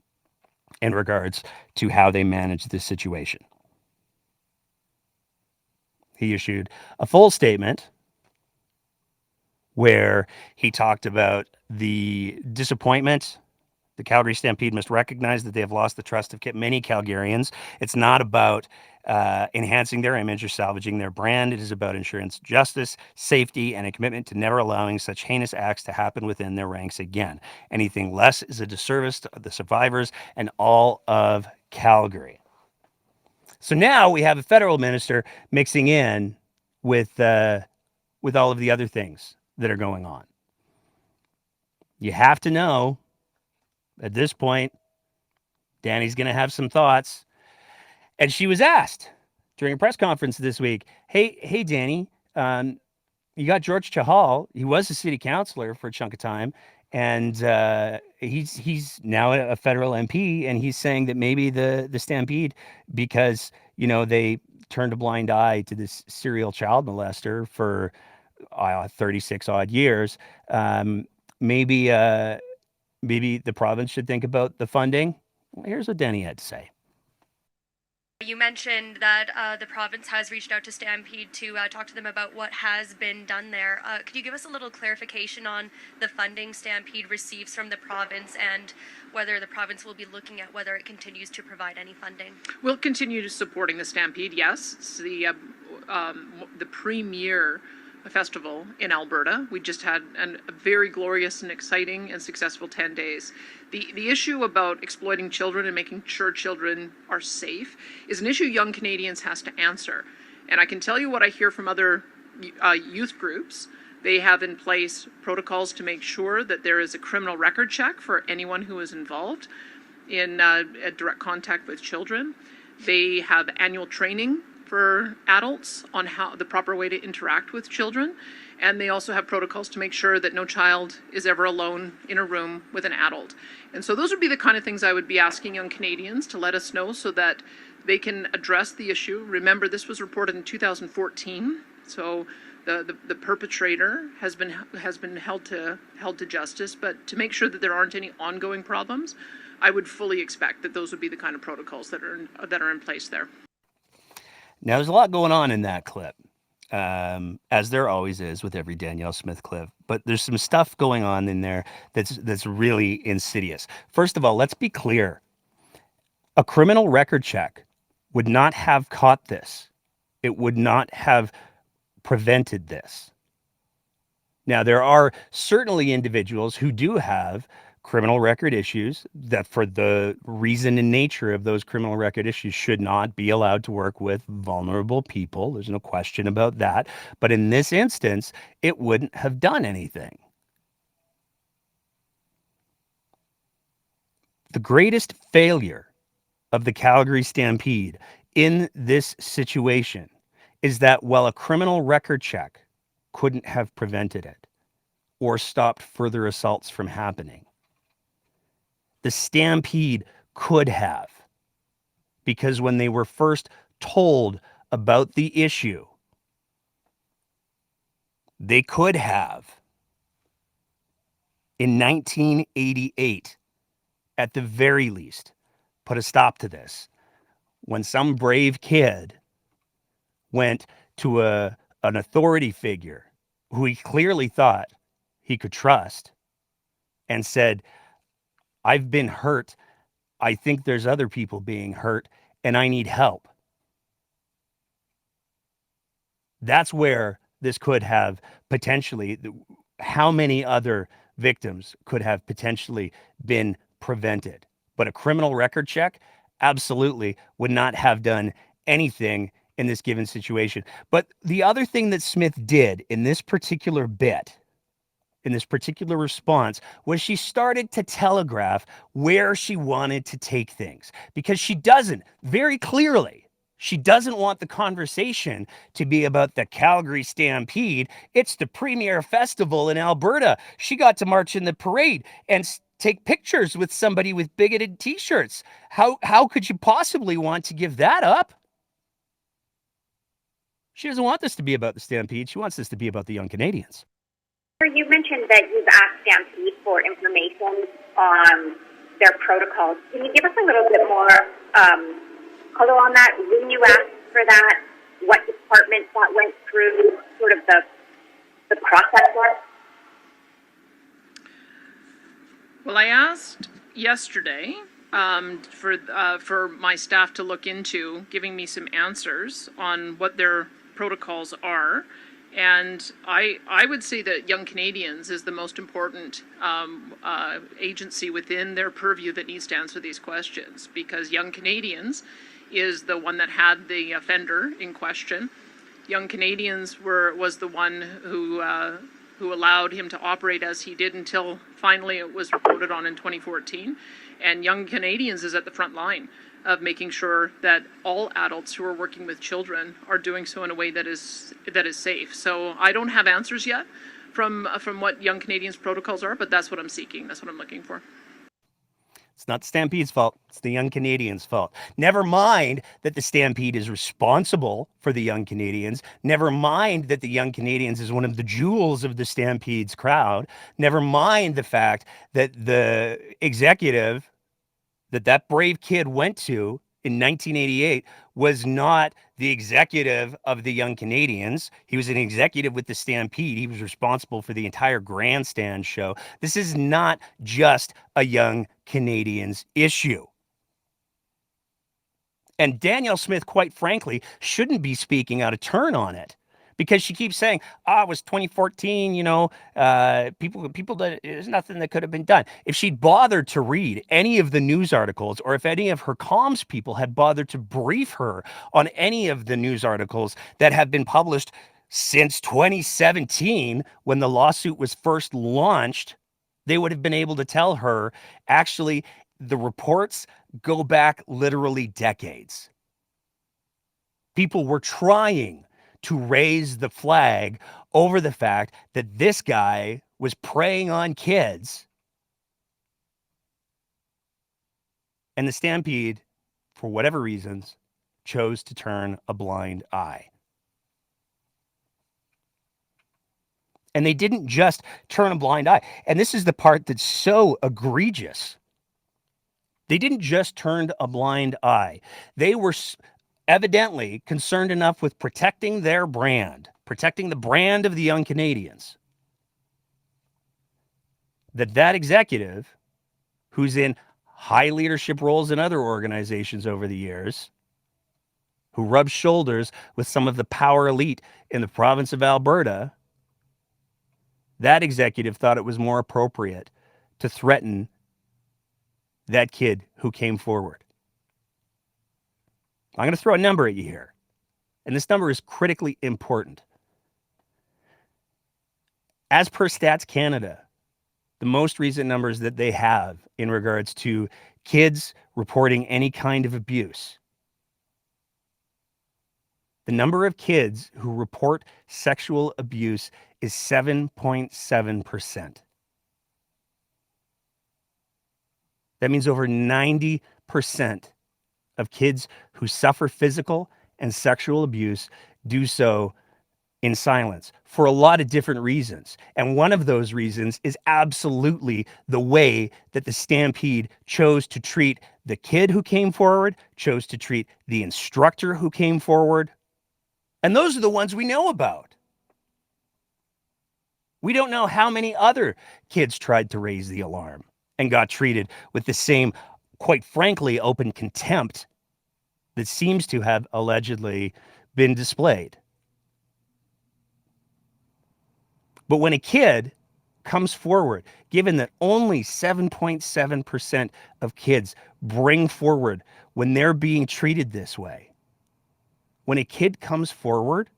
in regards to how they managed this situation. He issued a full statement where he talked about the disappointment. The Calgary Stampede must recognize that they have lost the trust of many Calgarians. It's not about enhancing their image or salvaging their brand. It is about ensuring justice, safety, and a commitment to never allowing such heinous acts to happen within their ranks again. Anything less is a disservice to the survivors and all of Calgary. So now we have a federal minister mixing in with all of the other things that are going on. You have to know, at this point, Danny's going to have some thoughts. And she was asked during a press conference this week, hey, Danny, you got George Chahal. He was a city councilor for a chunk of time, and he's now a federal MP, and he's saying that maybe the Stampede, because, you know, they turned a blind eye to this serial child molester for 36 odd years, maybe the province should think about the funding. Well, here's what Danny had to say.
You mentioned that the province has reached out to Stampede to talk to them about what has been done there. Could you give us a little clarification on the funding Stampede receives from the province and whether the province will be looking at whether it continues to provide any funding?
We'll continue to supporting the Stampede, yes. It's the premier festival in Alberta. We just had a very glorious and exciting and successful 10 days. The issue about exploiting children and making sure children are safe is an issue Young Canadians has to answer. And I can tell you what I hear from other youth groups. They have in place protocols to make sure that there is a criminal record check for anyone who is involved in a direct contact with children. They have annual training for adults on how the proper way to interact with children. And they also have protocols to make sure that no child is ever alone in a room with an adult. And so those would be the kind of things I would be asking Young Canadians to let us know so that they can address the issue. Remember, this was reported in 2014, so the perpetrator has been held to justice. But to make sure that there aren't any ongoing problems, I would fully expect that those would be the kind of protocols that are in place there.
Now, there's a lot going on in that clip, as there always is with every Danielle Smith clip. But there's some stuff going on in there that's really insidious. First of all, let's be clear. A criminal record check would not have caught this. It would not have prevented this. Now, there are certainly individuals who do have criminal record issues that, for the reason and nature of those criminal record issues, should not be allowed to work with vulnerable people. There's no question about that. But in this instance, it wouldn't have done anything. The greatest failure of the Calgary Stampede in this situation is that while a criminal record check couldn't have prevented it or stopped further assaults from happening, the Stampede could have, because when they were first told about the issue, they could have, in 1988, at the very least, put a stop to this. When some brave kid went to an authority figure who he clearly thought he could trust and said, I've been hurt. I think there's other people being hurt, and I need help. That's where this could have potentially, how many other victims could have potentially been prevented. But a criminal record check absolutely would not have done anything in this given situation. But the other thing that Smith did in this particular bit, in this particular response, was she started to telegraph where she wanted to take things, because she doesn't, very clearly, she doesn't want the conversation to be about the Calgary Stampede. It's the premier festival in Alberta. She got to march in the parade and take pictures with somebody with bigoted t-shirts. How could you possibly want to give that up? She doesn't want this to be about the Stampede. She wants this to be about the Young Canadians.
You mentioned that you've asked Stampede for information on their protocols. Can you give us a little bit more color on that? When you asked for that, what departments that went through, sort of the process was?
Well, I asked yesterday for my staff to look into giving me some answers on what their protocols are. And I would say that Young Canadians is the most important agency within their purview that needs to answer these questions, because Young Canadians is the one that had the offender in question. Young Canadians was the one who allowed him to operate as he did until finally it was reported on in 2014. And Young Canadians is at the front line of making sure that all adults who are working with children are doing so in a way that is safe. So I don't have answers yet from what Young Canadians' protocols are, but that's what I'm seeking. That's what I'm looking for.
It's not the Stampede's fault. It's the Young Canadians' fault. Never mind that the Stampede is responsible for the Young Canadians. Never mind that the Young Canadians is one of the jewels of the Stampede's crowd. Never mind the fact that the executive that brave kid went to in 1988 was not the executive of the Young Canadians. He was an executive with the Stampede. He was responsible for the entire grandstand show. This is not just a Young Canadians issue. And Danielle Smith, quite frankly, shouldn't be speaking out of turn on it, because she keeps saying, it was 2014, people that there's nothing that could have been done. If she'd bothered to read any of the news articles, or if any of her comms people had bothered to brief her on any of the news articles that have been published since 2017, when the lawsuit was first launched, they would have been able to tell her, actually, the reports go back literally decades. People were trying to raise the flag over the fact that this guy was preying on kids. And the Stampede, for whatever reasons, chose to turn a blind eye. And they didn't just turn a blind eye. And this is the part that's so egregious. They didn't just turn a blind eye. They were evidently concerned enough with protecting their brand, protecting the brand of the Young Canadians, that executive, who's in high leadership roles in other organizations over the years, who rubs shoulders with some of the power elite in the province of Alberta, that executive thought it was more appropriate to threaten that kid who came forward. I'm going to throw a number at you here, and this number is critically important. As per Stats Canada, the most recent numbers that they have in regards to kids reporting any kind of abuse, the number of kids who report sexual abuse is 7.7%. That means over 90% of kids who suffer physical and sexual abuse do so in silence for a lot of different reasons. And one of those reasons is absolutely the way that the Stampede chose to treat the kid who came forward, chose to treat the instructor who came forward. And those are the ones we know about. We don't know how many other kids tried to raise the alarm and got treated with the same, quite frankly, open contempt that seems to have allegedly been displayed. But when a kid comes forward, given that only 7.7% of kids bring forward when they're being treated this way, when a kid comes forward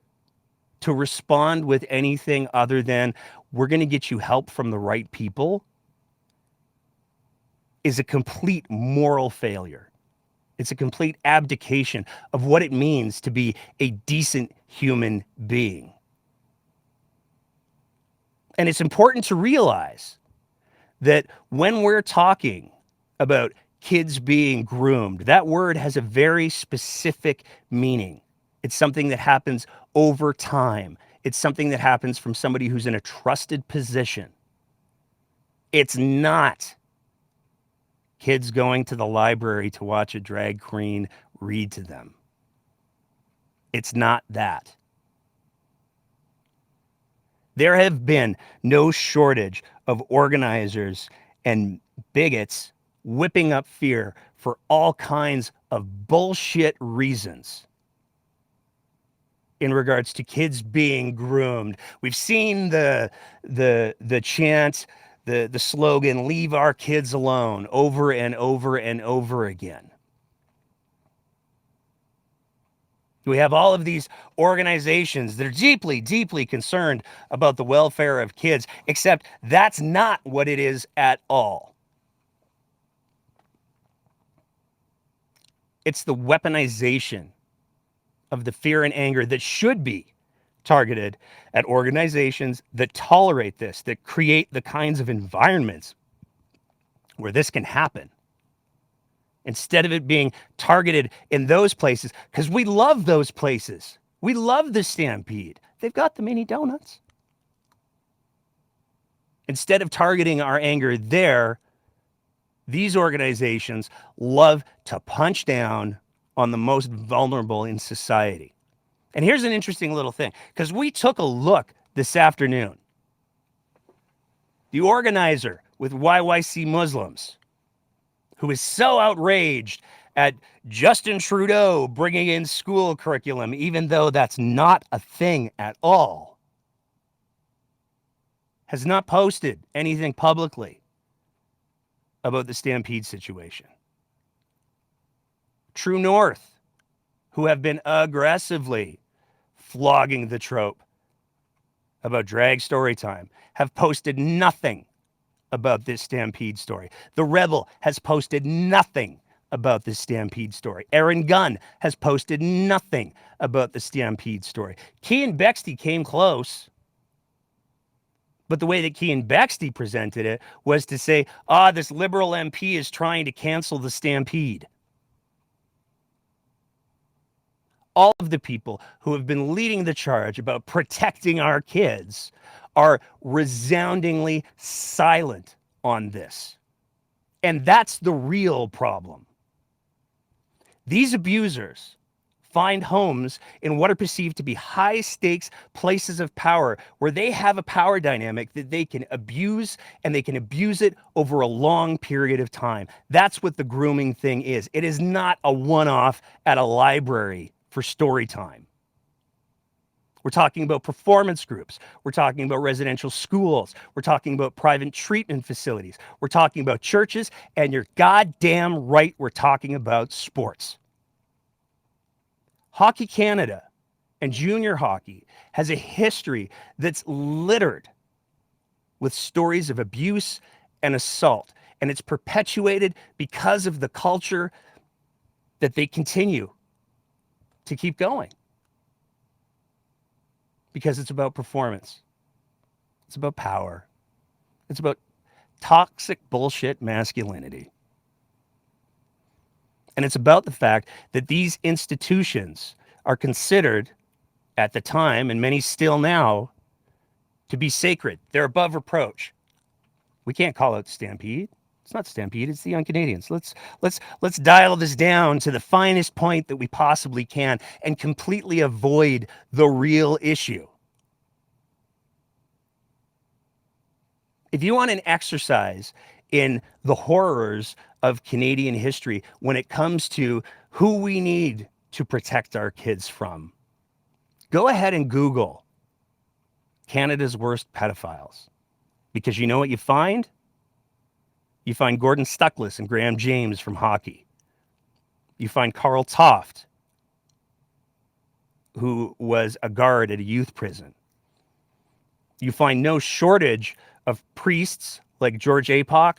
to respond with anything other than, we're going to get you help from the right people, is a complete moral failure. It's a complete abdication of what it means to be a decent human being. And it's important to realize that when we're talking about kids being groomed, that word has a very specific meaning. It's something that happens over time. It's something that happens from somebody who's in a trusted position. It's not kids going to the library to watch a drag queen read to them. It's not that. There have been no shortage of organizers and bigots whipping up fear for all kinds of bullshit reasons in regards to kids being groomed. We've seen the chant, the slogan, "Leave our kids alone," over and over and over again. We have all of these organizations that are deeply, deeply concerned about the welfare of kids, except that's not what it is at all. It's the weaponization of the fear and anger that should be targeted at organizations that tolerate this, that create the kinds of environments where this can happen. Instead of it being targeted in those places, because we love those places. We love the Stampede. They've got the mini donuts. Instead of targeting our anger there, these organizations love to punch down on the most vulnerable in society. And here's an interesting little thing, because we took a look this afternoon. The organizer with YYC Muslims, who is so outraged at Justin Trudeau bringing in school curriculum, even though that's not a thing at all. Has not posted anything publicly about the Stampede situation. True North, who have been aggressively flogging the trope about drag story time, have posted nothing about this Stampede story. The Rebel has posted nothing about the Stampede story. Aaron Gunn has posted nothing about the Stampede story. Cian Bexty came close, but the way that Cian Bexty presented it was to say, this Liberal MP is trying to cancel the Stampede. All of the people who have been leading the charge about protecting our kids are resoundingly silent on this. And that's the real problem. These abusers find homes in what are perceived to be high-stakes places of power where they have a power dynamic that they can abuse, and they can abuse it over a long period of time. That's what the grooming thing is. It is not a one-off at a library for story time. We're talking about performance groups. We're talking about residential schools. We're talking about private treatment facilities. We're talking about churches, and you're goddamn right we're talking about sports. Hockey Canada and junior hockey has a history that's littered with stories of abuse and assault, and it's perpetuated because of the culture that they continue to keep going. Because it's about performance. It's about power. It's about toxic bullshit masculinity. And it's about the fact that these institutions are considered at the time, and many still now, to be sacred. They're above reproach. We can't call it Stampede. It's not Stampede, it's the Young Canadians. Let's dial this down to the finest point that we possibly can and completely avoid the real issue. If you want an exercise in the horrors of Canadian history when it comes to who we need to protect our kids from, go ahead and Google Canada's worst pedophiles. Because you know what you find? You find Gordon Stuckless and Graham James from hockey. You find Carl Toft, who was a guard at a youth prison. You find no shortage of priests like George Apoc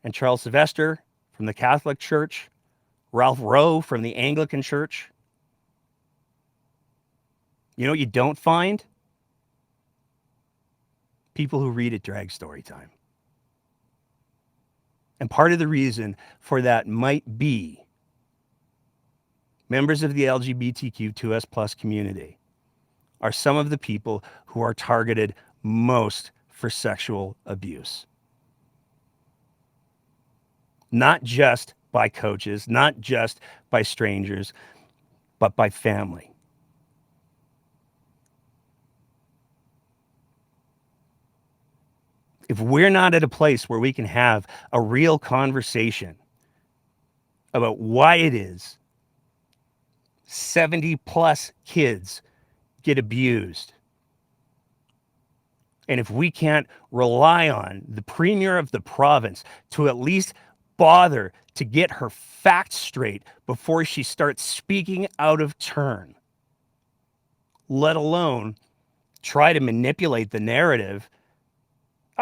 and Charles Sylvester from the Catholic Church, Ralph Rowe from the Anglican Church. You know what you don't find? People who read at drag story time. And part of the reason for that might be members of the LGBTQ2S+ community are some of the people who are targeted most for sexual abuse. Not just by coaches, not just by strangers, but by family. If we're not at a place where we can have a real conversation about why it is 70 plus kids get abused, and if we can't rely on the premier of the province to at least bother to get her facts straight before she starts speaking out of turn, let alone try to manipulate the narrative,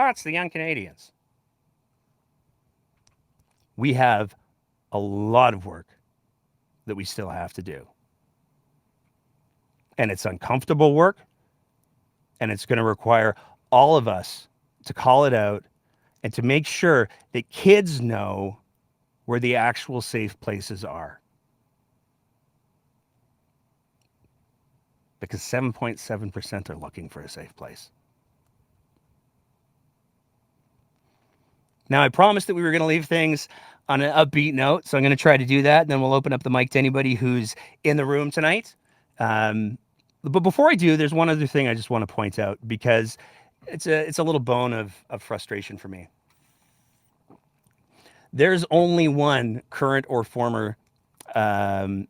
it's the Young Canadians. We have a lot of work that we still have to do. And it's uncomfortable work, and it's going to require all of us to call it out and to make sure that kids know where the actual safe places are. Because 7.7% are looking for a safe place. Now, I promised that we were going to leave things on an upbeat note, so I'm going to try to do that, and then we'll open up the mic to anybody who's in the room tonight. But before I do, there's one other thing I just want to point out, because it's a little bone of frustration for me. There's only one current or former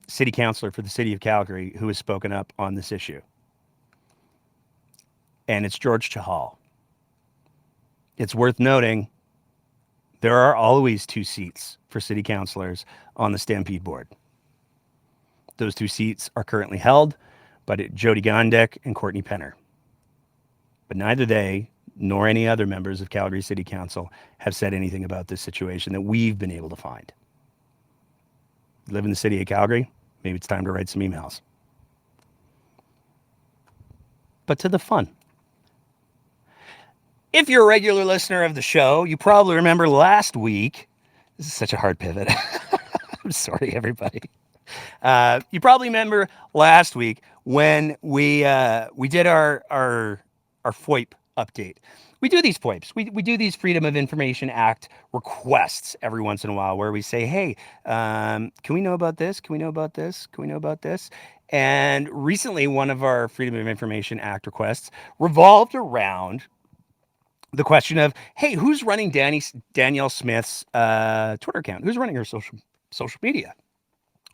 city councilor for the city of Calgary who has spoken up on this issue. And it's George Chahal. It's worth noting there are always 2 seats for city councilors on the Stampede board. Those 2 seats are currently held by Jody Gondek and Courtney Penner. But neither they nor any other members of Calgary City Council have said anything about this situation that we've been able to find. You live in the city of Calgary, maybe it's time to write some emails. But to the fun. If you're a regular listener of the show, you probably remember last week. This is such a hard pivot. I'm sorry, everybody. You probably remember last week when we did our FOIP update. We do these FOIPs. We do these Freedom of Information Act requests every once in a while where we say, hey, can we know about this? Can we know about this? Can we know about this? And recently, one of our Freedom of Information Act requests revolved around the question of, hey, who's running Danielle Smith's Twitter account? Who's running her social media?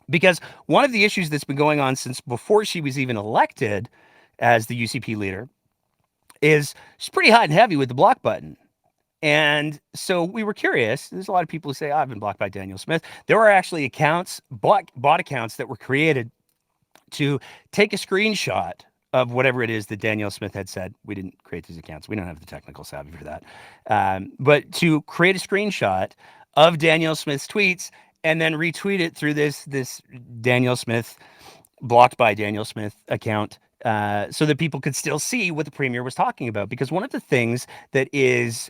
Because one of the issues that's been going on since before she was even elected as the UCP leader is she's pretty hot and heavy with the block button. And so we were curious. There's a lot of people who say, I've been blocked by Danielle Smith. There are actually accounts, bot accounts that were created to take a screenshot of whatever it is that Danielle Smith had said. We didn't create these accounts. We don't have the technical savvy for that. But to create a screenshot of Danielle Smith's tweets and then retweet it through this Danielle Smith, blocked by Danielle Smith account, so that people could still see what the premier was talking about. Because one of the things that is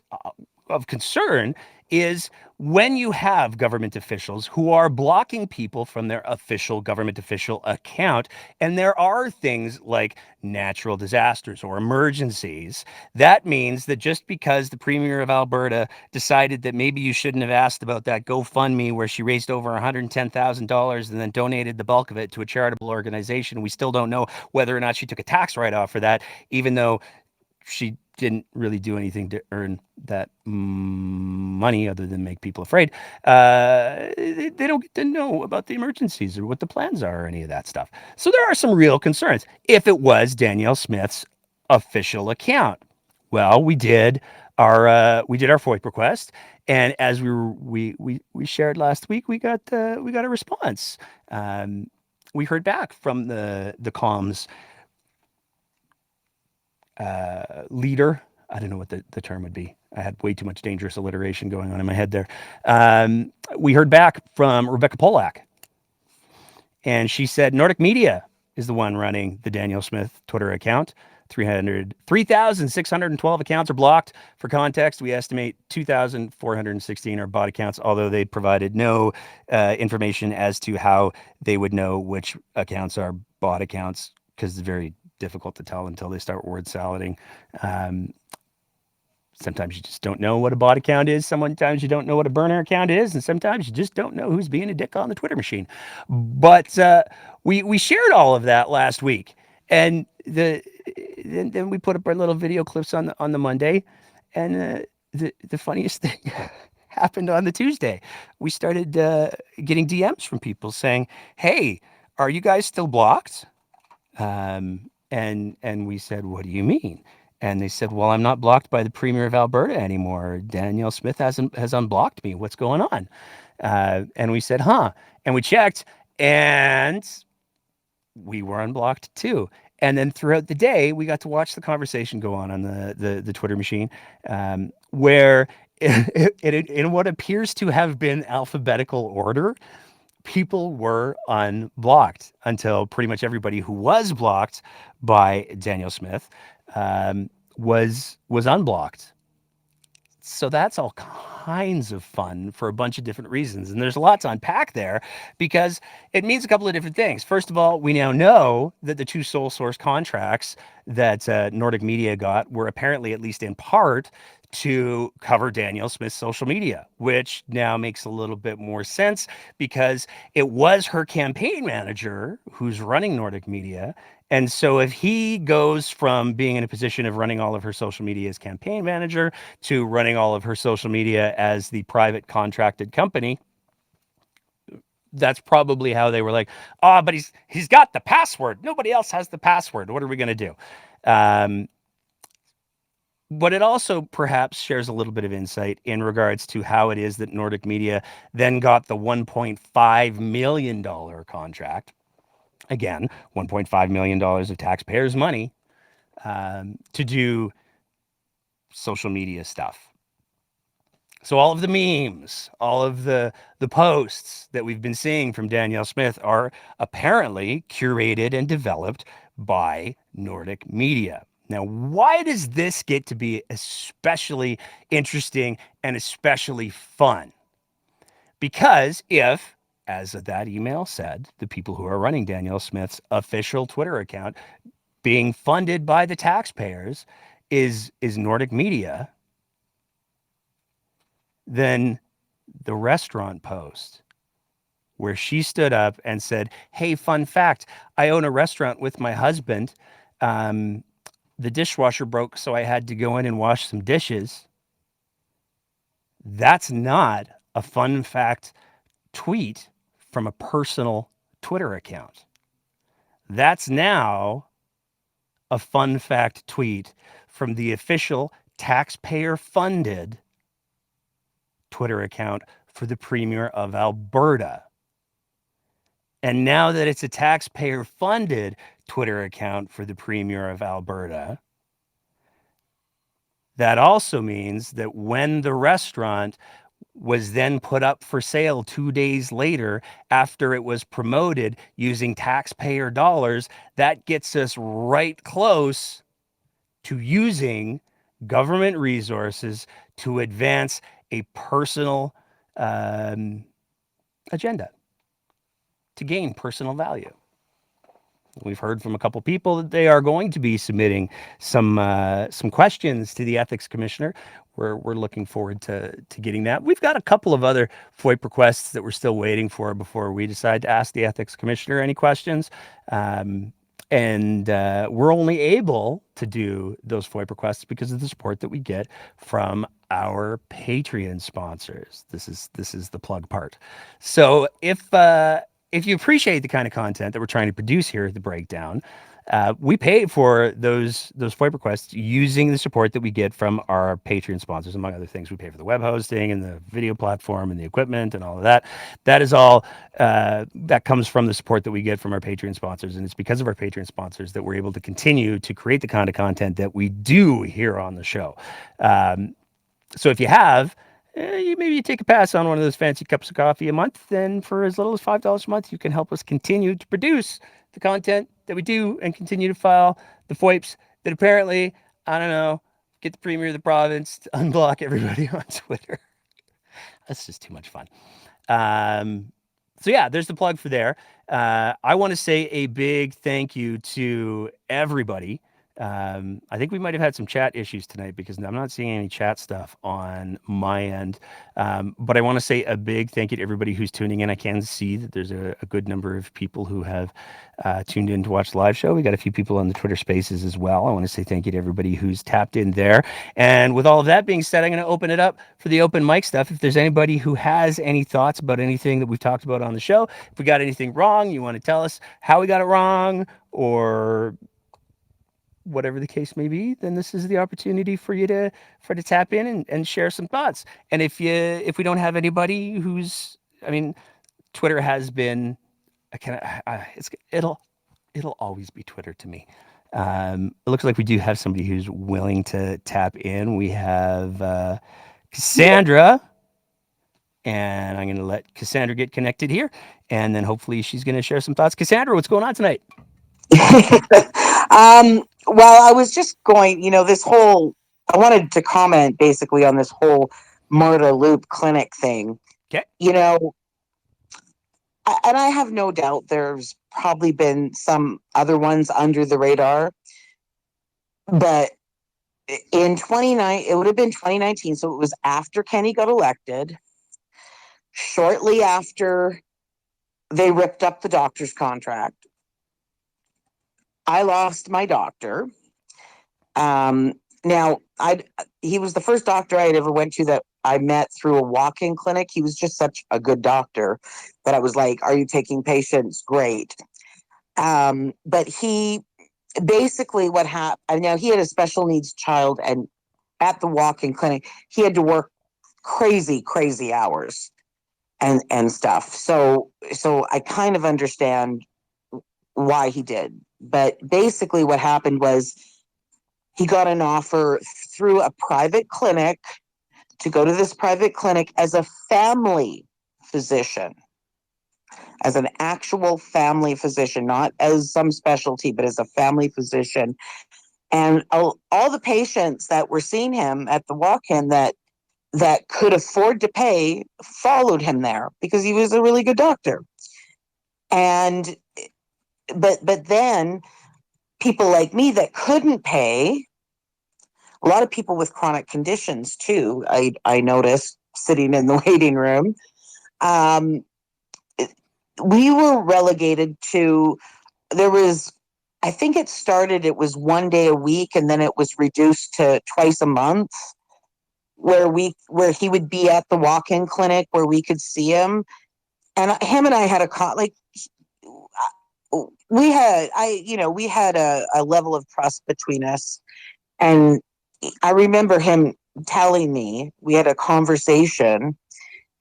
of concern is when you have government officials who are blocking people from their official government official account, and there are things like natural disasters or emergencies, that means that just because the premier of Alberta decided that maybe you shouldn't have asked about that GoFundMe where she raised over $110,000 and then donated the bulk of it to a charitable organization, we still don't know whether or not she took a tax write-off for that, even though she didn't really do anything to earn that money other than make people afraid. They don't get to know about the emergencies or what the plans are or any of that stuff. So there are some real concerns if it was Danielle Smith's official account. Well, we did our FOIP request, and as we shared last week, we got a response. We heard back from the comms leader. I don't know what the term would be. I had way too much dangerous alliteration going on in my head there. We heard back from Rebecca Polak, and she said Nordic Media is the one running the Danielle Smith Twitter account. 3,612 accounts are blocked. For context, we estimate 2,416 are bot accounts, although they provided no information as to how they would know which accounts are bot accounts, because it's very difficult to tell until they start word salading. Sometimes you just don't know what a bot account is. Sometimes you don't know what a burner account is. And sometimes you just don't know who's being a dick on the Twitter machine. But we shared all of that last week. And then we put up our little video clips on the Monday. And the funniest thing happened on the Tuesday. We started getting DMs from people saying, hey, are you guys still blocked? And we said, what do you mean? And they said, well, I'm not blocked by the premier of Alberta anymore. Danielle Smith has unblocked me. What's going on? And we said, huh? And we checked, and we were unblocked too. And then throughout the day, we got to watch the conversation go on the Twitter machine, where in what appears to have been alphabetical order, people were unblocked until pretty much everybody who was blocked by Danielle Smith was unblocked. So that's all kinds of fun for a bunch of different reasons. And there's a lot to unpack there because it means a couple of different things. First of all, we now know that the 2 sole source contracts that Nordic Media got were apparently, at least in part, to cover Danielle Smith's social media, which now makes a little bit more sense because it was her campaign manager who's running Nordic Media. And so if he goes from being in a position of running all of her social media as campaign manager to running all of her social media as the private contracted company, That's probably how they were like, oh, but he's got the password. Nobody else has the password. What are we going to do? But it also perhaps shares a little bit of insight in regards to how it is that Nordic Media then got the $1.5 million contract. Again, $1.5 million of taxpayers' money to do social media stuff. So all of the memes, all of the posts that we've been seeing from Danielle Smith are apparently curated and developed by Nordic Media. Now, why does this get to be especially interesting and especially fun? Because if, as that email said, the people who are running Danielle Smith's official Twitter account being funded by the taxpayers is Nordic Media, then the restaurant post where she stood up and said, hey, fun fact, I own a restaurant with my husband. The dishwasher broke, so I had to go in and wash some dishes. That's not a fun fact tweet from a personal Twitter account. That's now a fun fact tweet from the official taxpayer-funded Twitter account for the Premier of Alberta. And now that it's a taxpayer-funded Twitter account for the Premier of Alberta, that also means that when the restaurant was then put up for sale 2 days later after it was promoted using taxpayer dollars, that gets us right close to using government resources to advance a personal agenda, to gain personal value. We've heard from a couple people that they are going to be submitting some questions to the ethics commissioner. We're looking forward to getting that. We've got a couple of other FOIP requests that we're still waiting for before we decide to ask the ethics commissioner any questions. And we're only able to do those FOIP requests because of the support that we get from our Patreon sponsors. This is the plug part. So if you appreciate the kind of content that we're trying to produce here at The Breakdown, we pay for those FOIP requests using the support that we get from our Patreon sponsors. Among other things, we pay for the web hosting and the video platform and the equipment and all of that. That is all that comes from the support that we get from our Patreon sponsors. And it's because of our Patreon sponsors that we're able to continue to create the kind of content that we do here on the show. So if you have, maybe you take a pass on one of those fancy cups of coffee a month, and for as little as $5 a month, you can help us continue to produce the content that we do and continue to file the FOIPs that apparently, I don't know, get the Premier of the province to unblock everybody on Twitter. That's just too much fun. So yeah, there's the plug for there. I want to say a big thank you to everybody. I think we might have had some chat issues tonight because I'm not seeing any chat stuff on my end. But I want to say a big thank you to everybody who's tuning in. I can see that there's a good number of people who have tuned in to watch the live show. We got a few people on the Twitter Spaces as well. I want to say thank you to everybody who's tapped in there. And with all of that being said, I'm going to open it up for the open mic stuff. If there's anybody who has any thoughts about anything that we've talked about on the show, if we got anything wrong, you want to tell us how we got it wrong or whatever the case may be, then this is the opportunity for you to tap in and share some thoughts. And if we don't have anybody who's, I mean, Twitter has been it'll always be Twitter to me. It looks like we do have somebody who's willing to tap in. We have Cassandra, and I'm going to let Cassandra get connected here, and then hopefully she's going to share some thoughts. Cassandra, what's going on tonight?
Well, I was just going, I wanted to comment basically on this whole Marta Loop clinic thing.
Okay.
And I have no doubt there's probably been some other ones under the radar, but it would have been 2019. So it was after Kenny got elected, shortly after they ripped up the doctor's contract. I lost my doctor. Now, he was the first doctor I had ever went to that I met through a walk-in clinic. He was just such a good doctor that I was like, "Are you taking patients?" Great. But he basically what happened. Now he had a special needs child, and at the walk-in clinic, he had to work crazy hours and stuff. So I kind of understand why he did. But basically, what happened was he got an offer through a private clinic to go to this private clinic as a family physician, as an actual family physician, not as some specialty, but as a family physician. And all the patients that were seeing him at the walk-in that could afford to pay followed him there because he was a really good doctor. And but then people like me that couldn't pay, a lot of people with chronic conditions too, I noticed sitting in the waiting room, um, we were relegated to, there was, I think it was 1 day a week, and then it was reduced to twice a month, where he would be at the walk-in clinic where we could see him. And him and I had we had a level of trust between us. And I remember him telling me, we had a conversation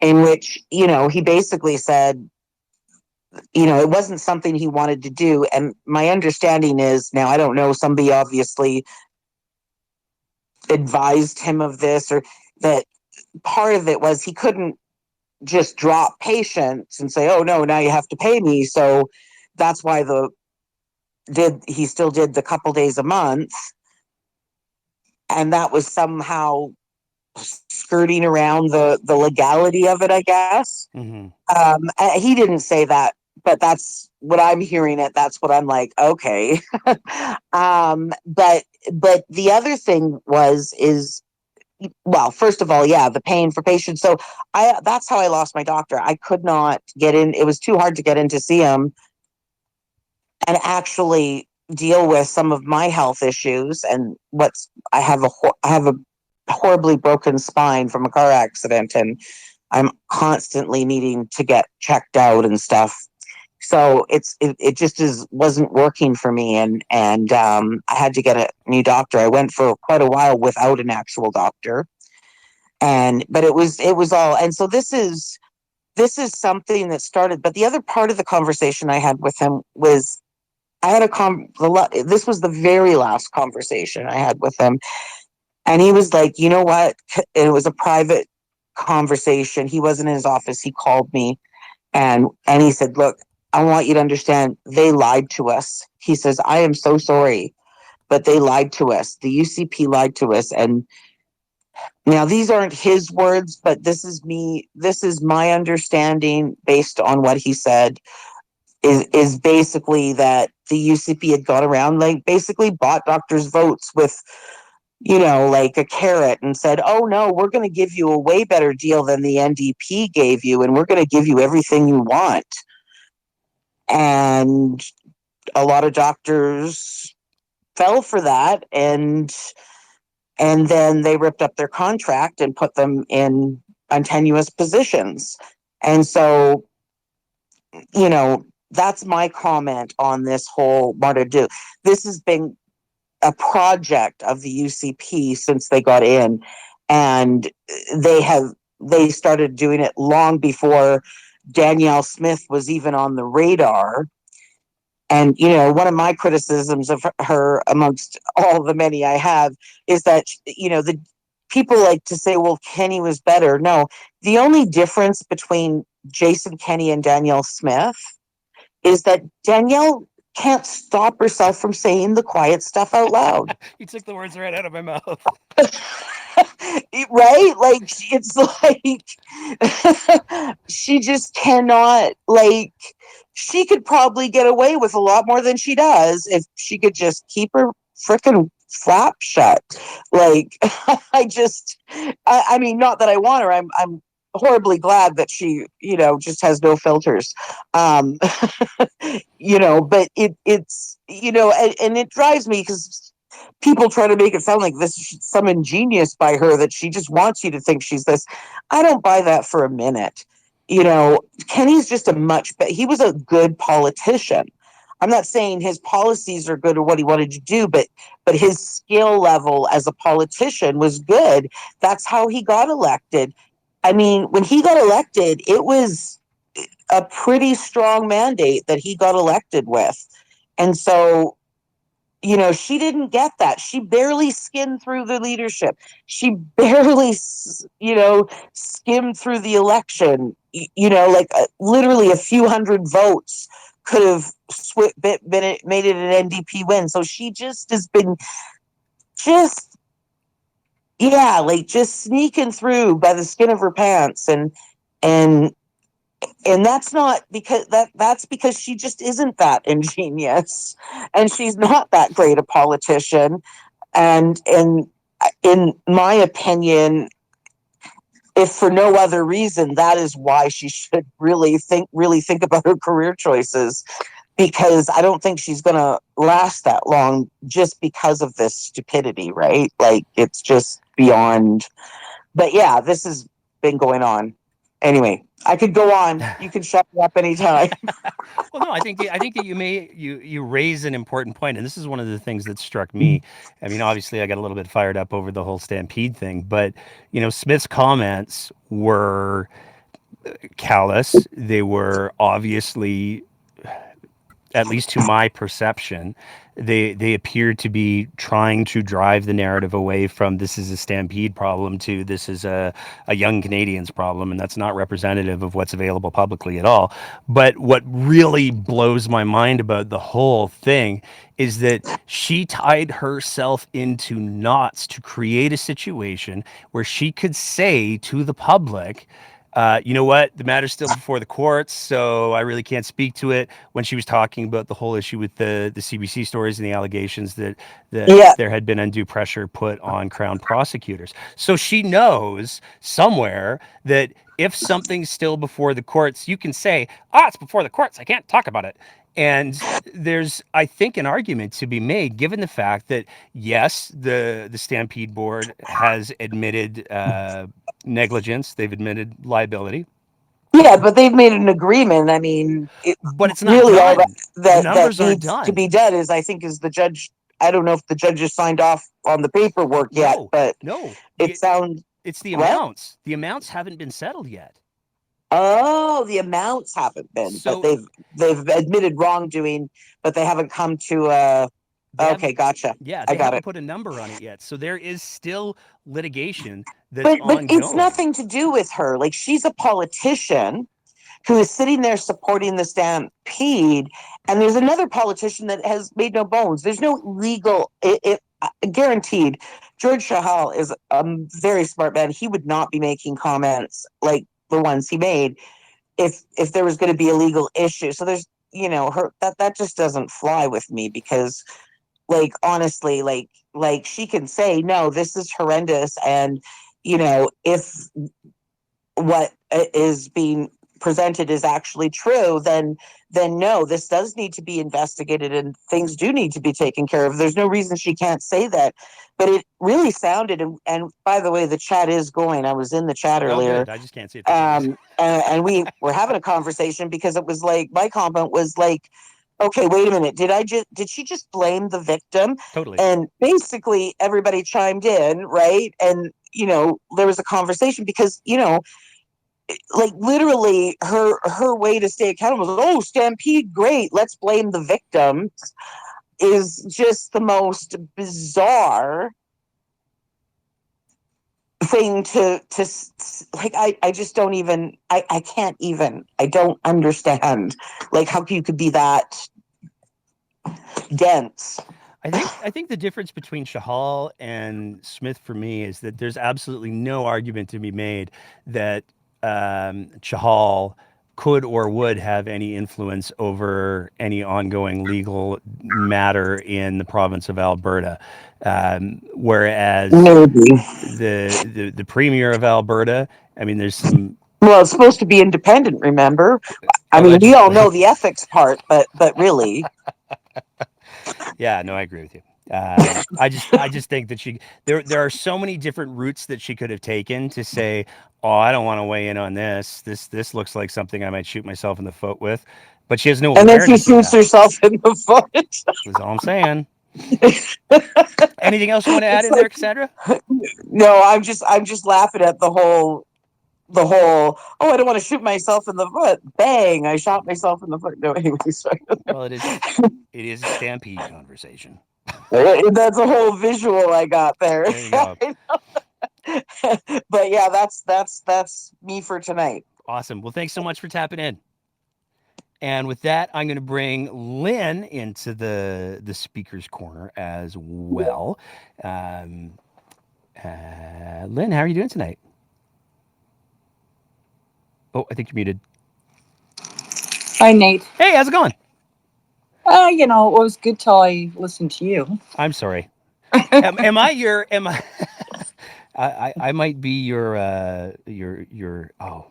in which, he basically said, it wasn't something he wanted to do. And my understanding is, now I don't know, somebody obviously advised him of this, or that part of it was he couldn't just drop patients and say, "Oh no, now you have to pay me." So that's why he still did the couple days a month, and that was somehow skirting around the legality of it, I guess.
Mm-hmm.
He didn't say that, but that's what I'm hearing. That's what I'm like, okay. But the other thing is, well, first of all, yeah, the paying for patients. So that's how I lost my doctor. I could not get in. It was too hard to get in to see him and actually deal with some of my health issues. And I have a horribly broken spine from a car accident, and I'm constantly needing to get checked out and stuff. So it just wasn't working for me, and I had to get a new doctor. I went for quite a while without an actual doctor, but it was all. And so this is something that started. But the other part of the conversation I had with him was, I had this was the very last conversation I had with him, and he was like, "You know what?" It was a private conversation. He wasn't in his office. He called me, and he said, "Look, I want you to understand, they lied to us." He says, "I am so sorry, but they lied to us. The UCP lied to us." And now these aren't his words, but this is my understanding based on what he said, is basically that the UCP had gone around, like, basically bought doctors' votes with, like a carrot, and said, "Oh no, we're going to give you a way better deal than the NDP gave you, and we're going to give you everything you want." And a lot of doctors fell for that, and then they ripped up their contract and put them in untenuous positions. And so, that's my comment on this whole Marta do. This has been a project of the UCP since they got in, and they started doing it long before Danielle Smith was even on the radar. And, one of my criticisms of her, amongst all the many I have, is that, the people like to say, well, Kenny was better. No, the only difference between Jason Kenney and Danielle Smith is that Danielle can't stop herself from saying the quiet stuff out loud.
You took the words right out of my mouth.
Right? Like, it's like she just cannot, like, she could probably get away with a lot more than she does if she could just keep her freaking flap shut. Like, I mean, not that I want her. I'm horribly glad that she, just has no filters. But it's, and it drives me, because people try to make it sound like this is some ingenious by her, that she just wants you to think she's this. I don't buy that for a minute. Kenny's just he was a good politician. I'm not saying his policies are good or what he wanted to do, but his skill level as a politician was good. That's how he got elected. I mean, when he got elected, it was a pretty strong mandate that he got elected with. And so, she didn't get that. She barely skimmed through the leadership. She barely, skimmed through the election. Literally a few hundred votes could have made it an NDP win. So she just has been just sneaking through by the skin of her pants, and that's not because that's because she just isn't that ingenious, and she's not that great a politician. And in my opinion, if for no other reason, that is why she should really think about her career choices, because I don't think she's going to last that long just because of this stupidity, right? Like, it's just beyond. But yeah, this has been going on. Anyway, I could go on. You can shut me up anytime.
Well, no, I think that you raise an important point, and this is one of the things that struck me. I mean, obviously, I got a little bit fired up over the whole Stampede thing, but Smith's comments were callous. They were obviously, at least to my perception, they appear to be trying to drive the narrative away from this is a Stampede problem to this is a young Canadians problem, and that's not representative of what's available publicly at all. But what really blows my mind about the whole thing is that she tied herself into knots to create a situation where she could say to the public, you know what? The matter's still before the courts, so I really can't speak to it. When she was talking about the whole issue with the CBC stories and the allegations that there had been undue pressure put on Crown prosecutors. So she knows somewhere that if something's still before the courts, you can say, it's before the courts, I can't talk about it. And there's, I think, an argument to be made, given the fact that, yes, the Stampede Board has admitted negligence, they've admitted liability.
Yeah, but they've made an agreement. I mean,
But it's not
really
done.
all
The
that
numbers aren't
needs
done.
to be done is, I think, is the judge. I don't know if the judge has signed off on the paperwork yet, but
No.
it sounds.
It's the
What?
amounts. The amounts haven't been settled yet.
Oh, the amounts haven't been,
So
but they've admitted wrongdoing, but they haven't come to Okay, gotcha.
Yeah,
I
they
got
haven't
it.
put a number on it yet. So there is still litigation that's
But it's
ongoing.
nothing to do with her. Like, she's a politician who is sitting there supporting the Stampede, and there's another politician that has made no bones. There's no legal, guaranteed. George Chahal is a very smart man. He would not be making comments like the ones he made if there was going to be a legal issue. So there's, her that just doesn't fly with me, because, like, honestly, like she can say, no, this is horrendous, and if what is being presented is actually true, then no, this does need to be investigated and things do need to be taken care of. There's no reason she can't say that. But it really sounded, and by the way, the chat is going. I was in the chat earlier.
Good. I just can't see it.
And we were having a conversation, because it was like, my comment was like, okay, wait a minute. Did she just blame the victim?
Totally.
And basically everybody chimed in, right? And, there was a conversation, because, like, literally her way to stay accountable was, oh, Stampede, great, let's blame the victims, is just the most bizarre thing to like. I just don't even, I can't even, I don't understand, like, how you could be that dense.
I think the difference between Chahal and Smith for me is that there's absolutely no argument to be made that Chahal could or would have any influence over any ongoing legal matter in the province of Alberta. Whereas the premier of Alberta, I mean, there's some.
Well, it's supposed to be independent, remember? I mean, we all know the ethics part, but really.
Yeah, no, I agree with you. I just think that there are so many different routes that she could have taken to say, oh, I don't want to weigh in on this. This looks like something I might shoot myself in the foot with, but she has no
And then she
awareness of
shoots
that.
herself in the foot.
That's all I'm saying. Anything else you want to add
It's
in there,
like,
Cassandra?
no, I'm just laughing at the whole, oh, I don't want to shoot myself in the foot. Bang, I shot myself in the foot. No, anyways, sorry.
Well, it is a stampede conversation.
That's a whole visual I got there.
There you go.
But yeah, that's me for tonight.
Awesome. Well, thanks so much for tapping in. And with that, I'm going to bring Lynn into the speaker's corner as well. Lynn, how are you doing tonight? Oh, I think you're muted.
Hi, Nate.
Hey, how's it going?
It was good till I listened to you.
I'm sorry. Am I your? Am I? I might be your. Oh,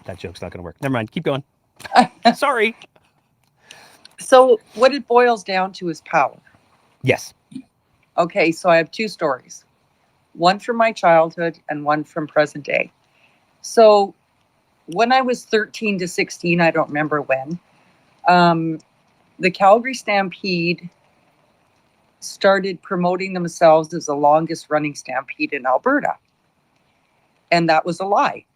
that joke's not going to work. Never mind. Keep going. Sorry.
So, what it boils down to is power.
Yes.
Okay, so I have two stories, one from my childhood and one from present day. So, when I was 13 to 16, I don't remember when, the Calgary Stampede started promoting themselves as the longest running stampede in Alberta. And that was a lie.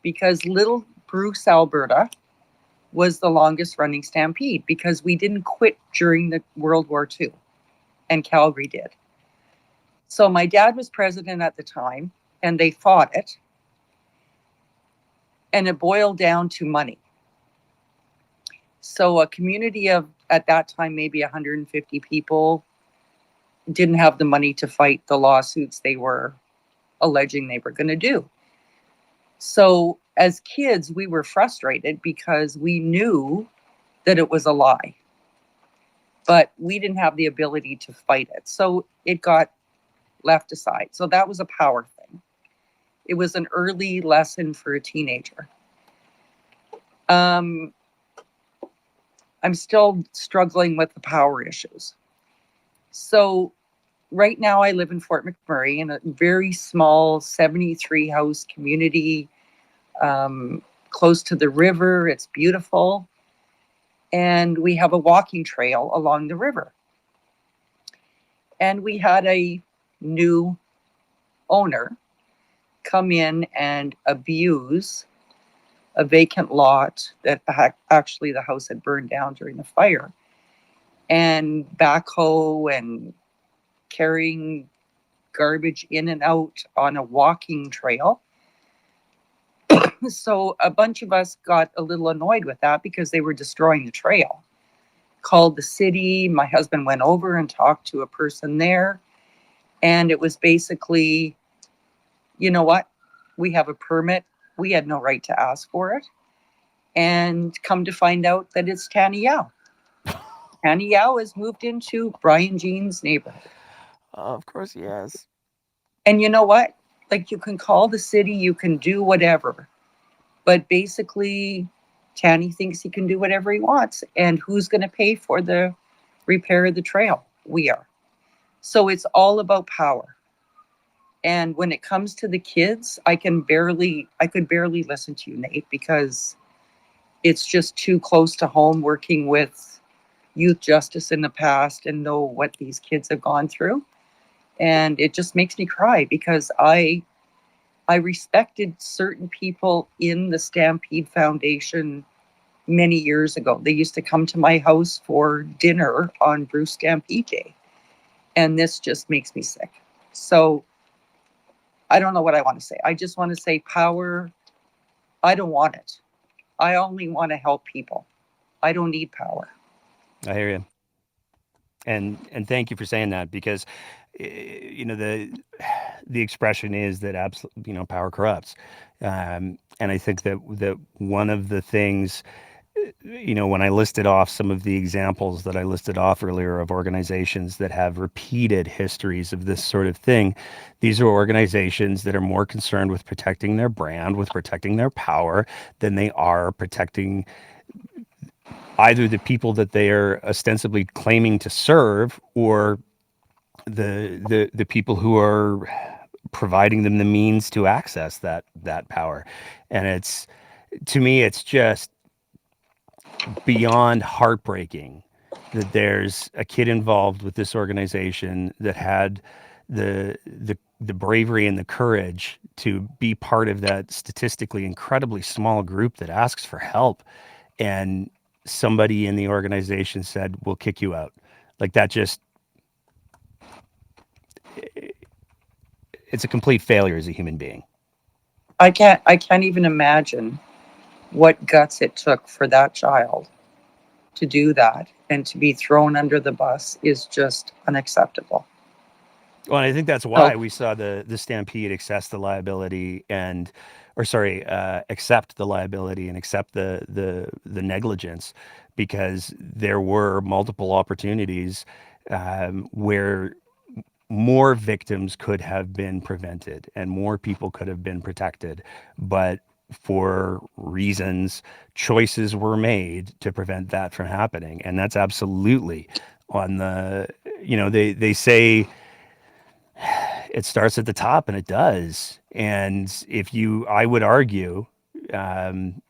Because Little Bruce, Alberta was the longest running stampede because we didn't quit during the World War II, and Calgary did. So my dad was president at the time, and they fought it. And it boiled down to money. So a community of, at that time, maybe 150 people didn't have the money to fight the lawsuits they were alleging they were going to do. So as kids, we were frustrated because we knew that it was a lie, but we didn't have the ability to fight it. So it got left aside. So that was a power thing. It was an early lesson for a teenager. I'm still struggling with the power issues. So right now I live in Fort McMurray in a very small 73 house community, close to the river. It's beautiful. And we have a walking trail along the river. And we had a new owner come in and abuse a vacant lot that actually the house had burned down during the fire, and backhoe and carrying garbage in and out on a walking trail. So a bunch of us got a little annoyed with that because they were destroying the trail. Called the city. My husband went over and talked to a person there. And it was basically, you know what? We have a permit. We had no right to ask for it. And come to find out that it's Tanny Yao. Tanny Yao has moved into Brian Jean's neighborhood.
Of course he has.
And you know what? Like, you can call the city, you can do whatever. But basically, Tanny thinks he can do whatever he wants. And who's going to pay for the repair of the trail? We are. So it's all about power. And when it comes to the kids, I could barely listen to you, Nate, because it's just too close to home, working with youth justice in the past and know what these kids have gone through. And it just makes me cry because I respected certain people in the Stampede Foundation many years ago. They used to come to my house for dinner on Bruce Stampede Day. And this just makes me sick. So I don't know what I want to say. I just want to say power. I don't want it. I only want to help people. I don't need power.
I hear you. And thank you for saying that, because the expression is that power corrupts, and I think that one of the things, when I listed off some of the examples that I listed off earlier of organizations that have repeated histories of this sort of thing, these are organizations that are more concerned with protecting their brand, with protecting their power, than they are protecting either the people that they are ostensibly claiming to serve, or the people who are providing them the means to access that power. And it's, to me, it's just beyond heartbreaking that there's a kid involved with this organization that had the bravery and the courage to be part of that statistically incredibly small group that asks for help, and somebody in the organization said, "We'll kick you out." Like, that just, it's a complete failure as a human being.
I can't even imagine what guts it took for that child to do that, and to be thrown under the bus is just unacceptable.
Well, and I think that's why we saw the Stampede accept the liability and, or sorry, accept the liability and accept the negligence, because there were multiple opportunities where more victims could have been prevented and more people could have been protected, but for reasons, choices were made to prevent that from happening. And that's absolutely on the, they say it starts at the top, and it does. And I would argue, and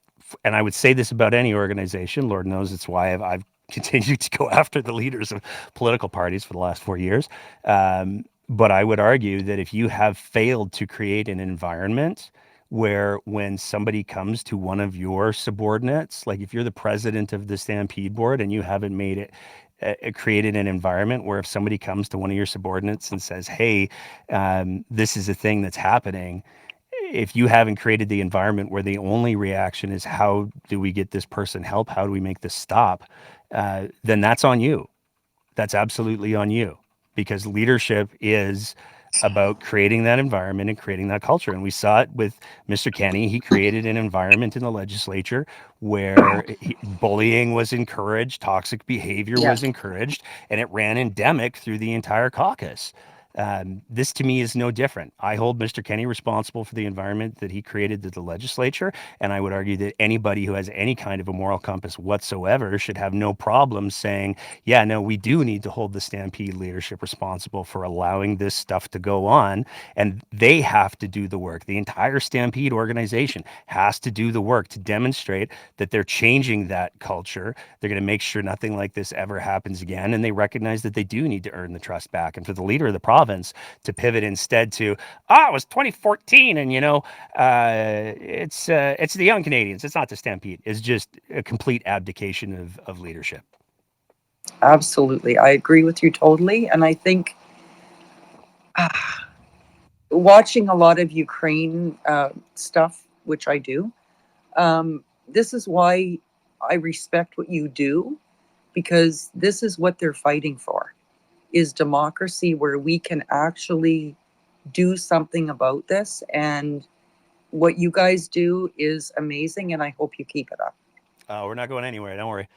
I would say this about any organization, Lord knows it's why I've continued to go after the leaders of political parties for the last 4 years. But I would argue that if you have failed to create an environment where, when somebody comes to one of your subordinates, like if you're the president of the Stampede board and you haven't made it, created an environment where if somebody comes to one of your subordinates and says, "Hey, this is a thing that's happening," if you haven't created the environment where the only reaction is, "How do we get this person help? How do we make this stop?" Then that's on you. That's absolutely on you, because leadership is about creating that environment and creating that culture. And we saw it with Mr. Kenney. He created an environment in the legislature where bullying was encouraged, toxic behavior was encouraged, and it ran endemic through the entire caucus. This to me is no different. I hold Mr. Kenney responsible for the environment that he created at the legislature, and I would argue that anybody who has any kind of a moral compass whatsoever should have no problem saying, "Yeah, no, we do need to hold the Stampede leadership responsible for allowing this stuff to go on," and they have to do the work. The entire Stampede organization has to do the work to demonstrate that they're changing that culture. They're going to make sure nothing like this ever happens again, and they recognize that they do need to earn the trust back. And for the leader of the province to pivot instead to, it was 2014, and it's the young Canadians, it's not the Stampede, is just a complete abdication of leadership.
Absolutely, I agree with you totally. And I think watching a lot of Ukraine stuff, which I do, this is why I respect what you do, because this is what they're fighting for, is democracy, where we can actually do something about this. And what you guys do is amazing, and I hope you keep it up.
We're not going anywhere, don't worry.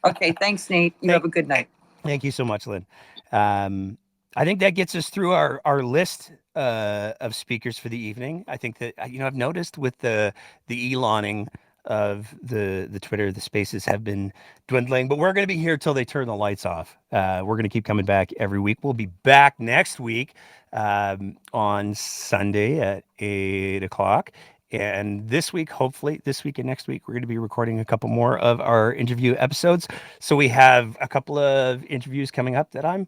Okay, thanks, Nate. You have a good night.
Thank you so much, Lynn. I think that gets us through our list of speakers for the evening. I think that, I've noticed with the Eloning of the Twitter, the spaces have been dwindling, but we're going to be here till they turn the lights off. We're going to keep coming back every week. We'll be back next week on Sunday at 8:00. And this week, hopefully this week and next week, we're going to be recording a couple more of our interview episodes. So we have a couple of interviews coming up that I'm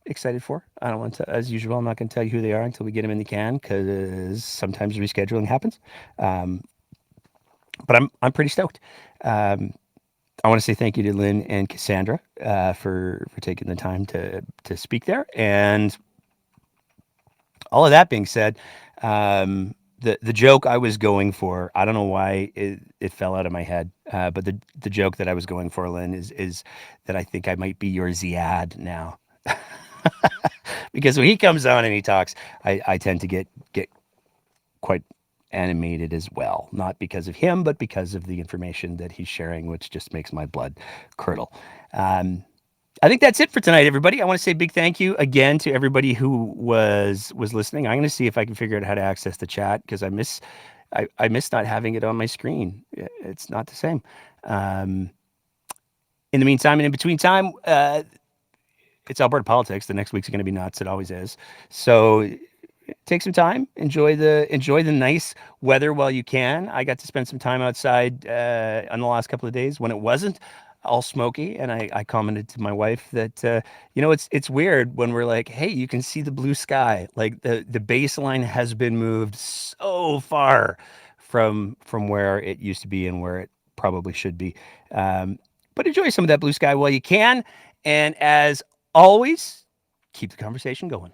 excited for. I don't want to, as usual, I'm not going to tell you who they are until we get them in the can, because sometimes rescheduling happens. But I'm pretty stoked. I want to say thank you to Lynn and Cassandra for taking the time to speak there. And all of that being said, the joke I was going for, I don't know why it fell out of my head, but the joke that I was going for, Lynn, is that I think I might be your Ziad now. Because when he comes on and he talks, I tend to get quite animated as well. Not because of him, but because of the information that he's sharing, which just makes my blood curdle. I think that's it for tonight, everybody. I want to say a big thank you again to everybody who was listening. I'm going to see if I can figure out how to access the chat, because I miss I miss not having it on my screen. It's not the same. In the meantime and in between time, it's Alberta Politics. The next week's going to be nuts. It always is. So take some time, enjoy the nice weather while you can. I got to spend some time outside on the last couple of days when it wasn't all smoky, and I commented to my wife that it's weird when we're like, hey, you can see the blue sky. Like the baseline has been moved so far from where it used to be and where it probably should be. But enjoy some of that blue sky while you can, and as always, keep the conversation going.